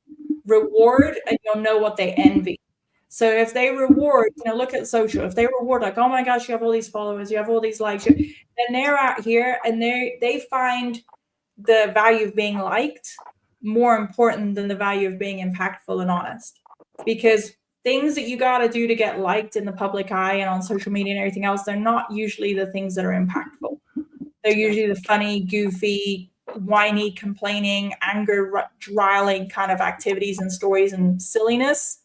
reward and you'll know what they envy. So if they reward, look at social. If they reward, like, oh my gosh, you have all these followers, you have all these likes, then they're out here and they find the value of being liked more important than the value of being impactful and honest. Because things that you got to do to get liked in the public eye and on social media and everything else, they're not usually the things that are impactful. They're usually the funny, goofy, whiny, complaining, anger, riling kind of activities and stories and silliness,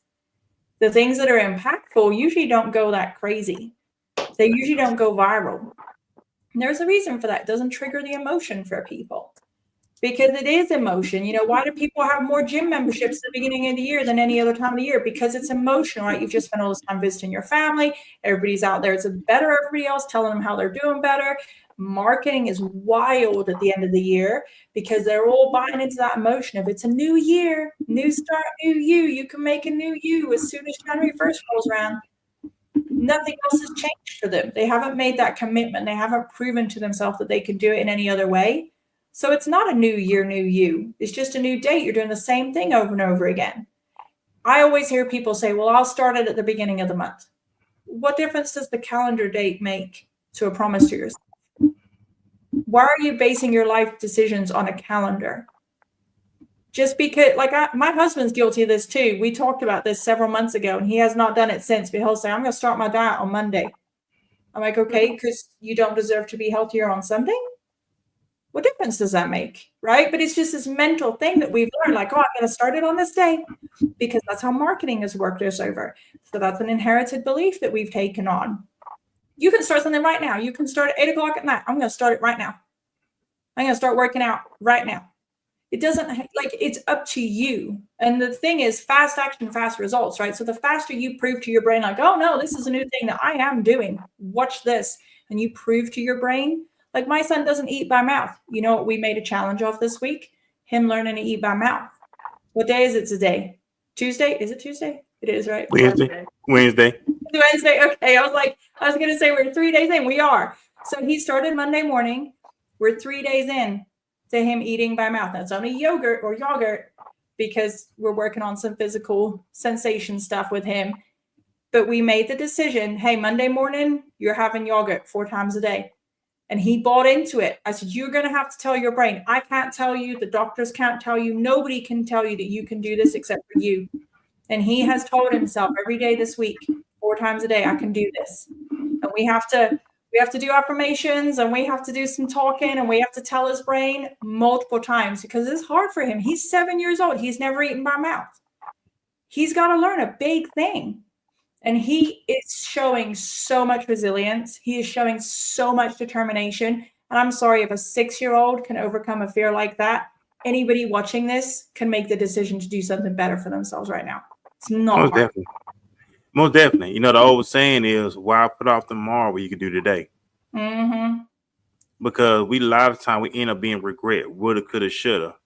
the things that are impactful usually don't go that crazy. They usually don't go viral. And there's a reason for that. It doesn't trigger the emotion for people because it is emotion. You know, why do people have more gym memberships at the beginning of the year than any other time of the year? Because it's emotional, right? You've just spent all this time visiting your family. Everybody's out there to better everybody else, telling them how they're doing better. Marketing is wild at the end of the year because they're all buying into that emotion of it's a new year, new start, new you. You can make a new you as soon as January 1st rolls around. Nothing else has changed for them. They haven't made that commitment. They haven't proven to themselves that they could do it in any other way. So it's not a new year, new you. It's just a new date. You're doing the same thing over and over again. I always hear people say, well, I'll start it at the beginning of the month. What difference does the calendar date make to a promise to yourself? Why are you basing your life decisions on a calendar? Just because, like, my husband's guilty of this too. We talked about this several months ago, and he has not done it since. But he'll say, I'm going to start my diet on Monday. I'm like, okay, because you don't deserve to be healthier on Sunday? What difference does that make, right? But it's just this mental thing that we've learned, like, oh, I'm going to start it on this day because that's how marketing has worked us over. So that's an inherited belief that we've taken on. You can start something right now. You can start at 8 o'clock at night. I'm going to start it right now. I'm going to start working out right now. It doesn't, like, it's up to you. And the thing is, fast action, fast results, right? So the faster you prove to your brain, like, oh no, this is a new thing that I am doing. Watch this. And you prove to your brain, like my son doesn't eat by mouth. You know what we made a challenge of this week? Him learning to eat by mouth. What day is it today? Tuesday? Is it Tuesday? It is, right? Wednesday. Wednesday. Okay. I was going to say we're 3 days in. We are. So he started Monday morning. We're 3 days in to him eating by mouth. That's only yogurt because we're working on some physical sensation stuff with him. But we made the decision, hey, Monday morning, you're having yogurt 4 times a day. And he bought into it. I said, you're going to have to tell your brain. I can't tell you. The doctors can't tell you. Nobody can tell you that you can do this except for you. And he has told himself every day this week, 4 times a day, I can do this. And we have to do affirmations, and we have to do some talking, and we have to tell his brain multiple times because it's hard for him. He's 7 years old. He's never eaten by mouth. He's got to learn a big thing. And he is showing so much resilience. He is showing so much determination. And I'm sorry, if a 6-year-old can overcome a fear like that, anybody watching this can make the decision to do something better for themselves right now. It's not hard. Most definitely. You know, the old saying is, why put off tomorrow what you can do today? Mm-hmm. Because a lot of time we end up being regret, woulda, coulda, shoulda,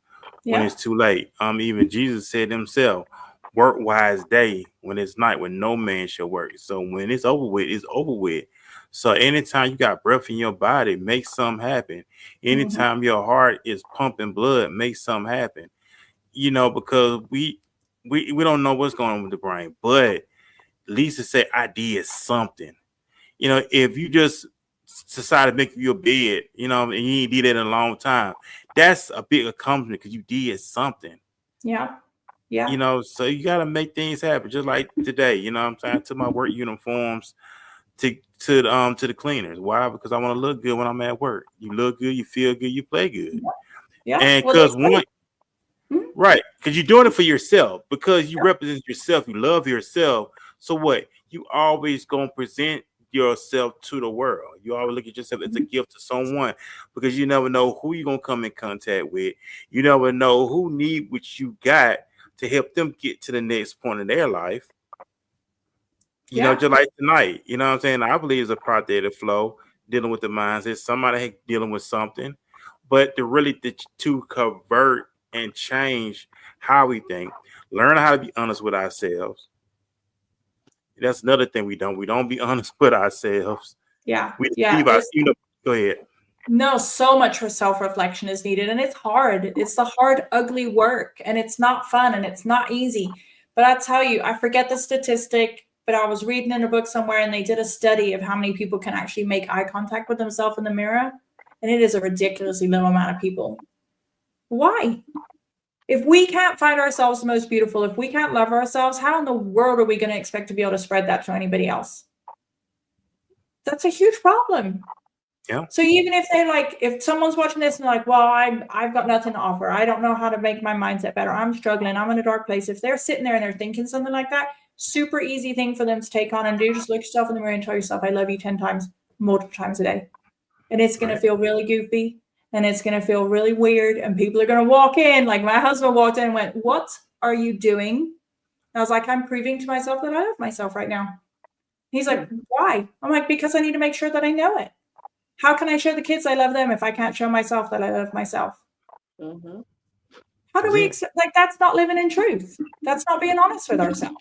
when it's too late. Even Jesus said himself, work wise day when it's night, when no man shall work. So when it's over with, it's over with. So anytime you got breath in your body, make something happen. Anytime your heart is pumping blood, make something happen. You know, because we don't know what's going on with the brain, but at least to say I did something. You know, if you just decide to make you a bed, you know, and you ain't did it in a long time, that's a big accomplishment because you did something. Yeah. You know, so you got to make things happen. Just like today, you know what I'm saying? I took my work uniforms to the cleaners. Why? Because I want to look good when I'm at work. You look good, you feel good, you play good. Yeah. And because right, because you're doing it for yourself, because you represent yourself, you love yourself. So what? You always gonna present yourself to the world. You always look at yourself as a gift to someone, because you never know who you're gonna come in contact with. You never know who need what you got to help them get to the next point in their life. You know, just like tonight, you know what I'm saying? I believe it's a process flow, dealing with the mindset, somebody dealing with something, but to convert and change how we think, learn how to be honest with ourselves. That's another thing we don't be honest with ourselves. Go ahead. No, so much for self-reflection is needed, and it's hard. It's the hard, ugly work, and it's not fun, and it's not easy. But I tell you, I forget the statistic, but I was reading in a book somewhere, and they did a study of how many people can actually make eye contact with themselves in the mirror, and it is a ridiculously low amount of people. Why? If we can't find ourselves the most beautiful, if we can't love ourselves, how in the world are we going to expect to be able to spread that to anybody else? That's a huge problem. Yeah. So even if they like, if someone's watching this and like, well, I've got nothing to offer. I don't know how to make my mindset better. I'm struggling. I'm in a dark place. If they're sitting there and they're thinking something like that, super easy thing for them to take on and do. Just look yourself in the mirror and tell yourself, I love you 10 times, multiple times a day. And it's going to feel really goofy and it's going to feel really weird. And people are going to walk in. Like my husband walked in and went, what are you doing? And I was like, I'm proving to myself that I love myself right now. He's like, why? I'm like, because I need to make sure that I know it. How can I show the kids I love them if I can't show myself that I love myself? Mm-hmm. How do we accept, like, that's not living in truth. That's not being honest with ourselves,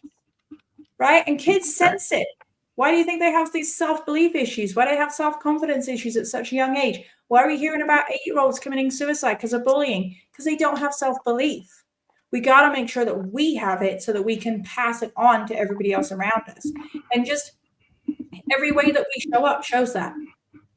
right? And kids sense it. Why do you think they have these self-belief issues? Why do they have self-confidence issues at such a young age? Why are we hearing about 8-year-olds committing suicide because of bullying? Because they don't have self-belief. We got to make sure that we have it so that we can pass it on to everybody else around us. And just every way that we show up shows that.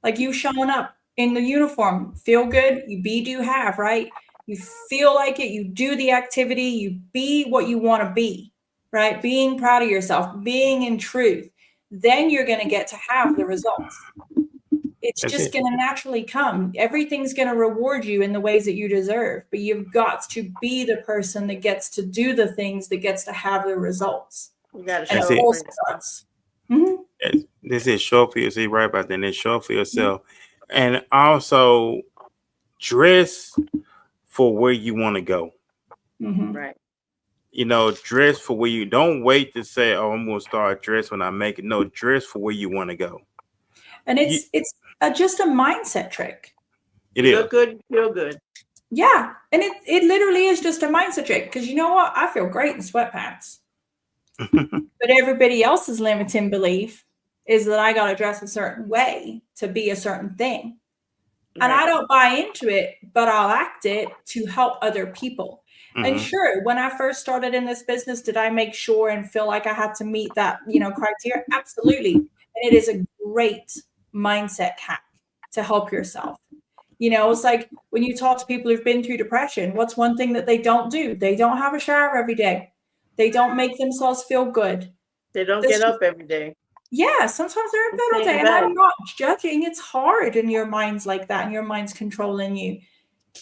Like you showing up in the uniform, feel good, you be, do, have, right? You feel like it, you do the activity, you be what you want to be, right? Being proud of yourself, being in truth. Then you're going to get to have the results. It's just going to naturally come. Everything's going to reward you in the ways that you deserve, but you've got to be the person that gets to do the things, that gets to have the results. You got to And show it all starts. Mm-hmm. This is show for yourself, right about that. It's show for yourself. And also dress for where you want to go. Mm-hmm. Right. You know, dress for where you don't wait to say, oh, I'm going to start dress when I make it. No, dress for where you want to go. And it's just a mindset trick. It you is. look good, feel good. Yeah. And it literally is just a mindset trick. Because you know what? I feel great in sweatpants. But everybody else's limiting belief is that I got to dress a certain way to be a certain thing. And I don't buy into it, but I'll act it to help other people. And sure, when I first started in this business, did I make sure and feel like I had to meet that, criteria? Absolutely. And it is a great mindset hack to help yourself. It's like when you talk to people who've been through depression, what's one thing that they don't do? They don't have a shower every day. They don't make themselves feel good. They don't get up every day. Yeah, sometimes they're in bed all day, and I'm not judging. It's hard and your mind's like that and your mind's controlling you.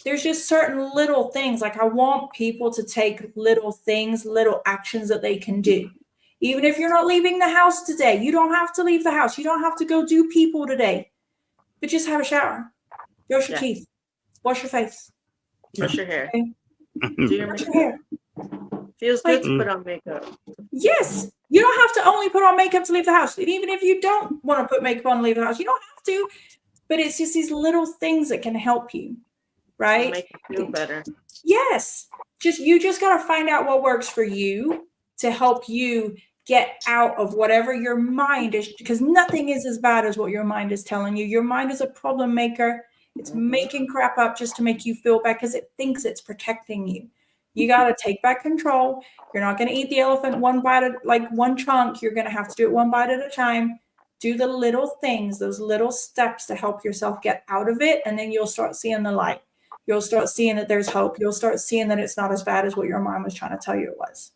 There's just certain little things. Like I want people to take little things, little actions that they can do. Even if you're not leaving the house today, you don't have to leave the house. You don't have to go do people today, but just have a shower, brush your teeth, wash your face, brush your hair. Okay? Brush your hair. Feels good to put on makeup. Yes. You don't have to only put on makeup to leave the house. And even if you don't want to put makeup on and leave the house, you don't have to. But it's just these little things that can help you, right? Make you feel better. Yes. You just got to find out what works for you to help you get out of whatever your mind is, because nothing is as bad as what your mind is telling you. Your mind is a problem maker. It's making crap up just to make you feel bad because it thinks it's protecting you. You got to take back control. You're not going to eat the elephant one bite at like one chunk. You're going to have to do it one bite at a time. Do the little things, those little steps to help yourself get out of it. And then you'll start seeing the light. You'll start seeing that there's hope. You'll start seeing that it's not as bad as what your mind was trying to tell you it was.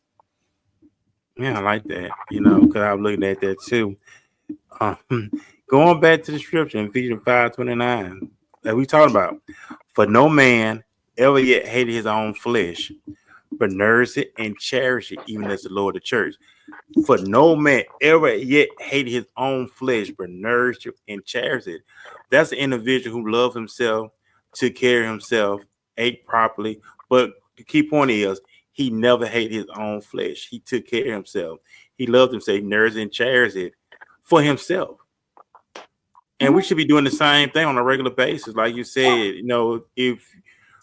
Yeah, I like that, because I was looking at that too. Going back to the scripture in Ephesians 5:29 that we talked about. For no man ever yet hated his own flesh, but nourished it and cherished it, even as the Lord of the church. For no man ever yet hated his own flesh, but nourished it and cherished it. That's an individual who loved himself, took care of himself, ate properly. But the key point is, he never hated his own flesh. He took care of himself. He loved himself, he nourished and cherished it for himself. And we should be doing the same thing on a regular basis. Like you said, if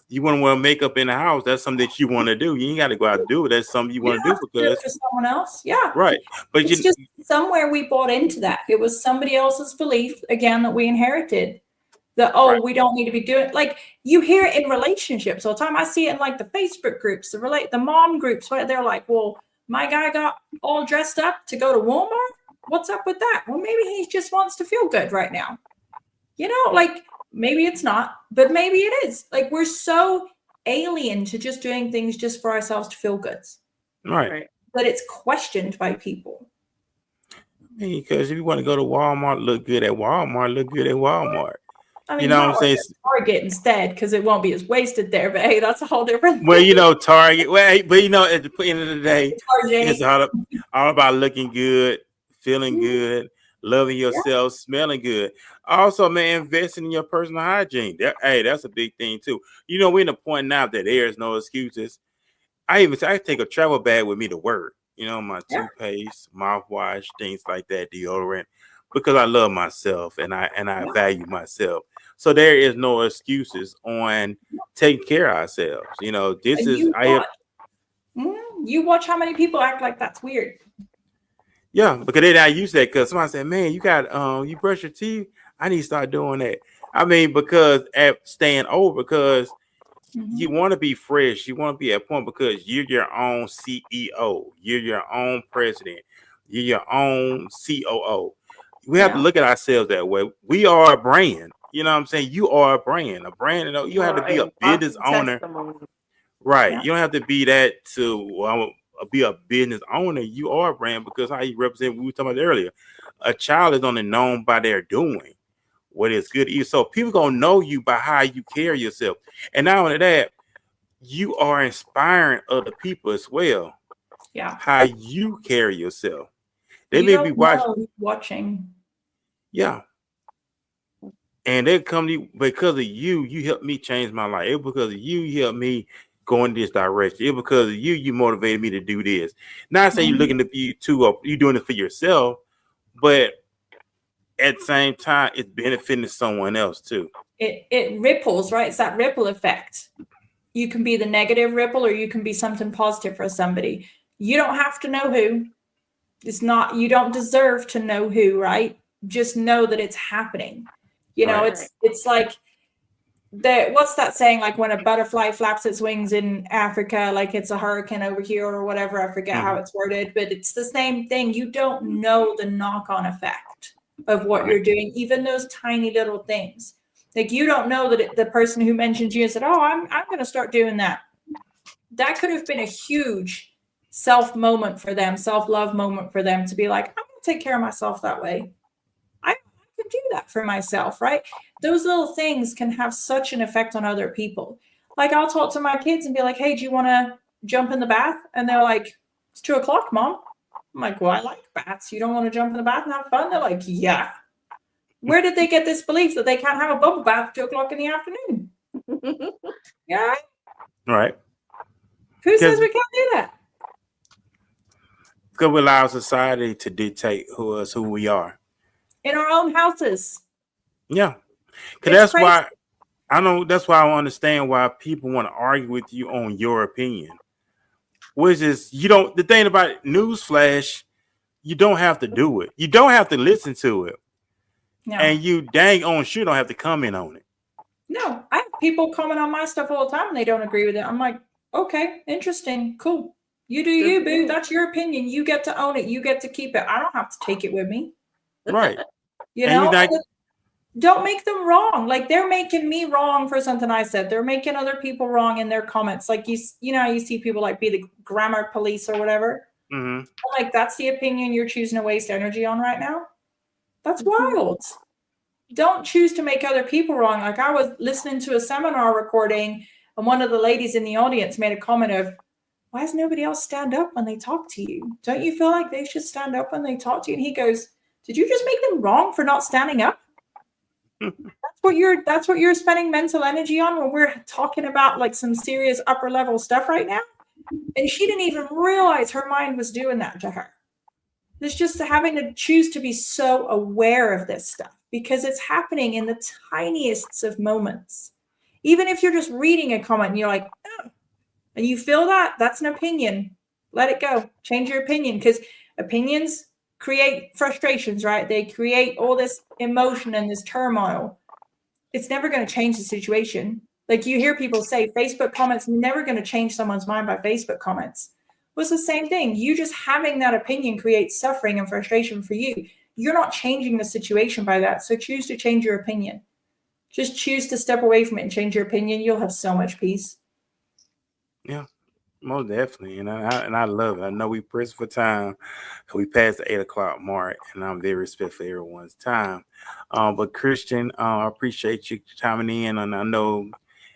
you want to wear makeup in the house, that's something that you want to do. You ain't got to go out and do it. That's something you want to do because for someone else. Yeah. Right. But it's just somewhere we bought into that. It was somebody else's belief, again, that we inherited. That, we don't need to be doing, like you hear it in relationships all the time. I see it in like the Facebook groups, the mom groups, where they're like, well, my guy got all dressed up to go to Walmart. What's up with that? Well, maybe he just wants to feel good right now. Like maybe it's not, but maybe it is. Like we're so alien to just doing things just for ourselves to feel good. Right. But it's questioned by people. Because if you want to go to Walmart, look good at Walmart, look good at Walmart. I mean, You you know might what I'm want saying? to Target instead because it won't be as wasted there. But hey, that's a whole different Well, thing. you know, Target. Well, but you know, at the end of the day, it's Target. all about looking good, feeling Mhm. good, loving Yeah. yourself, smelling good. Also, man, investing in your personal hygiene. Hey, that's a big thing too. You know, we're in the point now that there's no excuses. I take a travel bag with me to work. You know, my Yeah. toothpaste, mouthwash, things like that, deodorant, because I love myself and I Yeah. value myself. So there is no excuses on taking care of ourselves. You know, this And is you watch how many people act like that's weird. yeah, because then I use that because somebody said, "Man, you got you brush your teeth. I need to start doing that." I mean, because at staying over, because you want to be fresh, you want to be at point because you're your own CEO, you're your own president, you're your own COO. We have to Yeah. look at ourselves that way. We are a brand. You know what I'm saying? You are a brand. A brand. You know, you have to be a Right. business owner. Testimony. Right. Yeah. You don't have to be that to be a business owner. You are a brand because how you represent. We were talking about earlier. A child is only known by their doing, what is good to you. So people gonna know you by how you carry yourself. And not only that, you are inspiring other people as well. Yeah. How you carry yourself. They You may be don't watching. know who's watching. Yeah. And they come to you because of you. You helped me change my life. It was because of you. You helped me go in this direction. It was because of you. You motivated me to do this. Not say you're looking to be too. You doing it for yourself, but at the same time, it's benefiting someone else too. It ripples, right? It's that ripple effect. You can be the negative ripple or you can be something positive for somebody. You don't have to know who. It's not, you don't deserve to know who, right? Just know that it's happening. You know, Right. it's like what's that saying? Like when a butterfly flaps its wings in Africa, like it's a hurricane over here or whatever. I forget how it's worded, but it's the same thing. You don't know the knock-on effect of what you're doing, even those tiny little things. Like you don't know that the person who mentioned you said, "Oh, I'm going to start doing that." That could have been a huge self-love moment for them to be like, "I'm going to take care of myself that way. I could do that for myself," right? Those little things can have such an effect on other people. Like I'll talk to my kids and be like, "Hey, do you want to jump in the bath?" And they're like, "It's 2:00, Mom." I'm like, "Well, I like baths. You don't want to jump in the bath and have fun?" They're like, "Yeah." Where did they get this belief that they can't have a bubble bath at 2:00 in the afternoon? Yeah. Right. Who says Because we can't do that? we allow society to dictate who we are. In our own houses. Yeah. Because It's that's crazy. why I know. That's why I don't understand why people want to argue with you on your opinion. Which is you don't. The thing about it, newsflash, you don't have to do it. You don't have to listen to it, No. and you dang on sure don't have to comment on it. No, I have people comment on my stuff all the time and they don't agree with it. I'm like, okay, interesting, cool. You do you, boo. That's your opinion. You get to own it. You get to keep it. I don't have to take it with me. Right. You And know, you're like, don't make them wrong. Like they're making me wrong for something I said. They're making other people wrong in their comments. Like you know, you see people like be the grammar police or whatever. Like that's the opinion you're choosing to waste energy on right now. That's wild. Don't choose to make other people wrong. Like I was listening to a seminar recording and one of the ladies in the audience made a comment of, why does nobody else stand up when they talk to you? Don't you feel like they should stand up when they talk to you? And he goes, did you just make them wrong for not standing up? That's what you're spending mental energy on when we're talking about like some serious upper level stuff right now. And she didn't even realize her mind was doing that to her. It's just having to choose to be so aware of this stuff because it's happening in the tiniest of moments. Even if you're just reading a comment and you're like, oh, and you feel that, that's an opinion. Let it go. Change your opinion because opinions create frustrations, right? They create all this emotion and this turmoil. It's never going to change the situation. Like you hear people say Facebook comments never going to change someone's mind by Facebook comments. Well, it's the same thing. You just having that opinion creates suffering and frustration for you. You're not changing the situation by that. So choose to change your opinion. Just choose to step away from it and change your opinion. You'll have so much peace. yeah. Most definitely, and I love it. I know we press for time. We passed the 8 o'clock mark, and I'm very respectful of everyone's time. But Christian, I appreciate you chiming in, and I know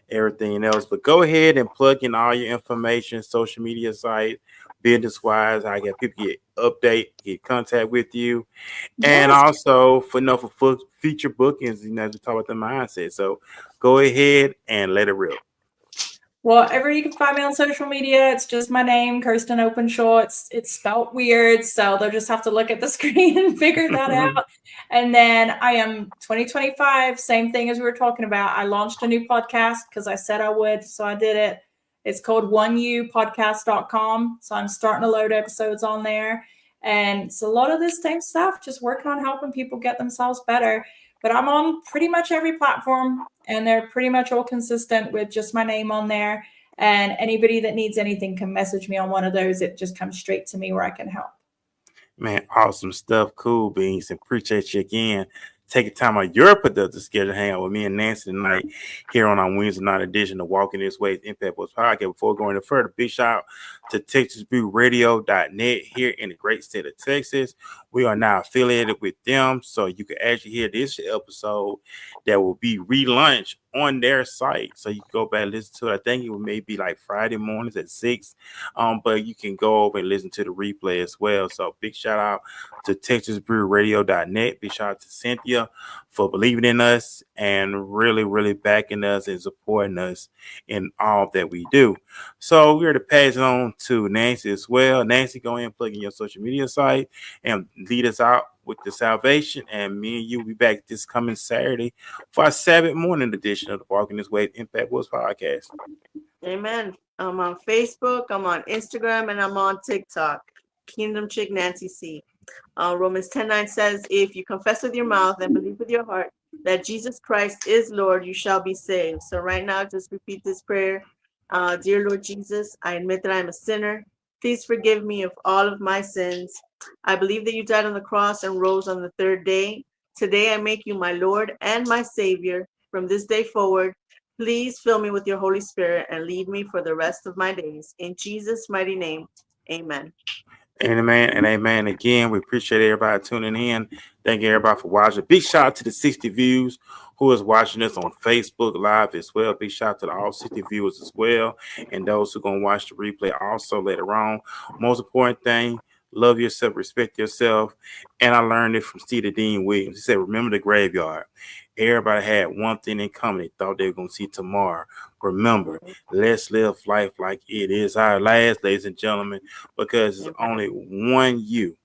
everything else. But go ahead and plug in all your information, social media site, business wise. I get people get update, get contact with you, and Yes. also for future bookings. To talk about the mindset. So go ahead and let it rip. Wherever you can find me on social media, it's just my name, Kirsten Openshaw. It's spelt weird, so they'll just have to look at the screen and figure that out. And then I am 2025, same thing as we were talking about. I launched a new podcast because I said I would, so I did it. It's called oneupodcast.com. So I'm starting to load episodes on there. And it's a lot of this same stuff, just working on helping people get themselves better. But I'm on pretty much every platform, and they're pretty much all consistent with just my name on there. And anybody that needs anything can message me on one of those. It just comes straight to me where I can help. Man, awesome stuff. Cool beans. Appreciate you again. Taking time out your productive schedule to hang out with me and Nancy tonight here on our Wednesday night edition of Walking This Way Impact Boys Podcast. Before going any further, big shout out to TexasBrewRadio.net here in the great state of Texas. We are now affiliated with them, so you can actually hear this episode that will be relaunched on their site. So you can go back and listen to it. I think it may be like Friday mornings at 6. But you can go over and listen to the replay as well. So big shout out to TexasBrewRadio.net. Big shout out to Cynthia for believing in us and really, really backing us and supporting us in all that we do. So we're to pass it on to Nancy as well. Nancy, go ahead and plug in your social media site and lead us out with the salvation. And me and you will be back this coming Saturday for our Sabbath morning edition of the Walking This Way Impact Boys Podcast. Amen. I'm on Facebook, I'm on Instagram, and I'm on TikTok. Kingdom Chick Nancy C. Romans 10:9 says, if you confess with your mouth and believe with your heart that Jesus Christ is Lord, you shall be saved. So right now, just repeat this prayer. Dear Lord Jesus, I admit that I'm a sinner. Please forgive me of all of my sins. I believe that you died on the cross and rose on the third day. Today, I make you my Lord and my Savior. From this day forward, please fill me with your Holy Spirit and lead me for the rest of my days. In Jesus' mighty name, amen. Amen and amen again. We appreciate everybody tuning in. Thank you everybody for watching. Big shout out to the 60 views who is watching us on Facebook Live as well. Big shout out to all 60 viewers as well. And those who are going to watch the replay also later on. Most important thing, love yourself, respect yourself. And I learned it from Steve Dean Williams. He said, remember the graveyard. Everybody had one thing in common. They thought they were going to see tomorrow. Remember, let's live life like it is our last, ladies and gentlemen, because it's only one you.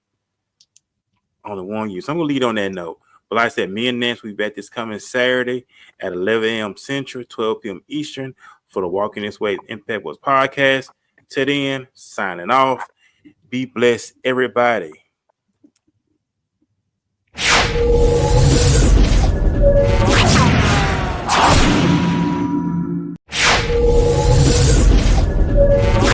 Only one you. So I'm going to lead on that note. But like I said, me and Nancy will be back this coming Saturday at 11 a.m. Central, 12 p.m. Eastern for the Walking This Way Impact Boys Podcast. Till then, signing off. Be blessed, everybody.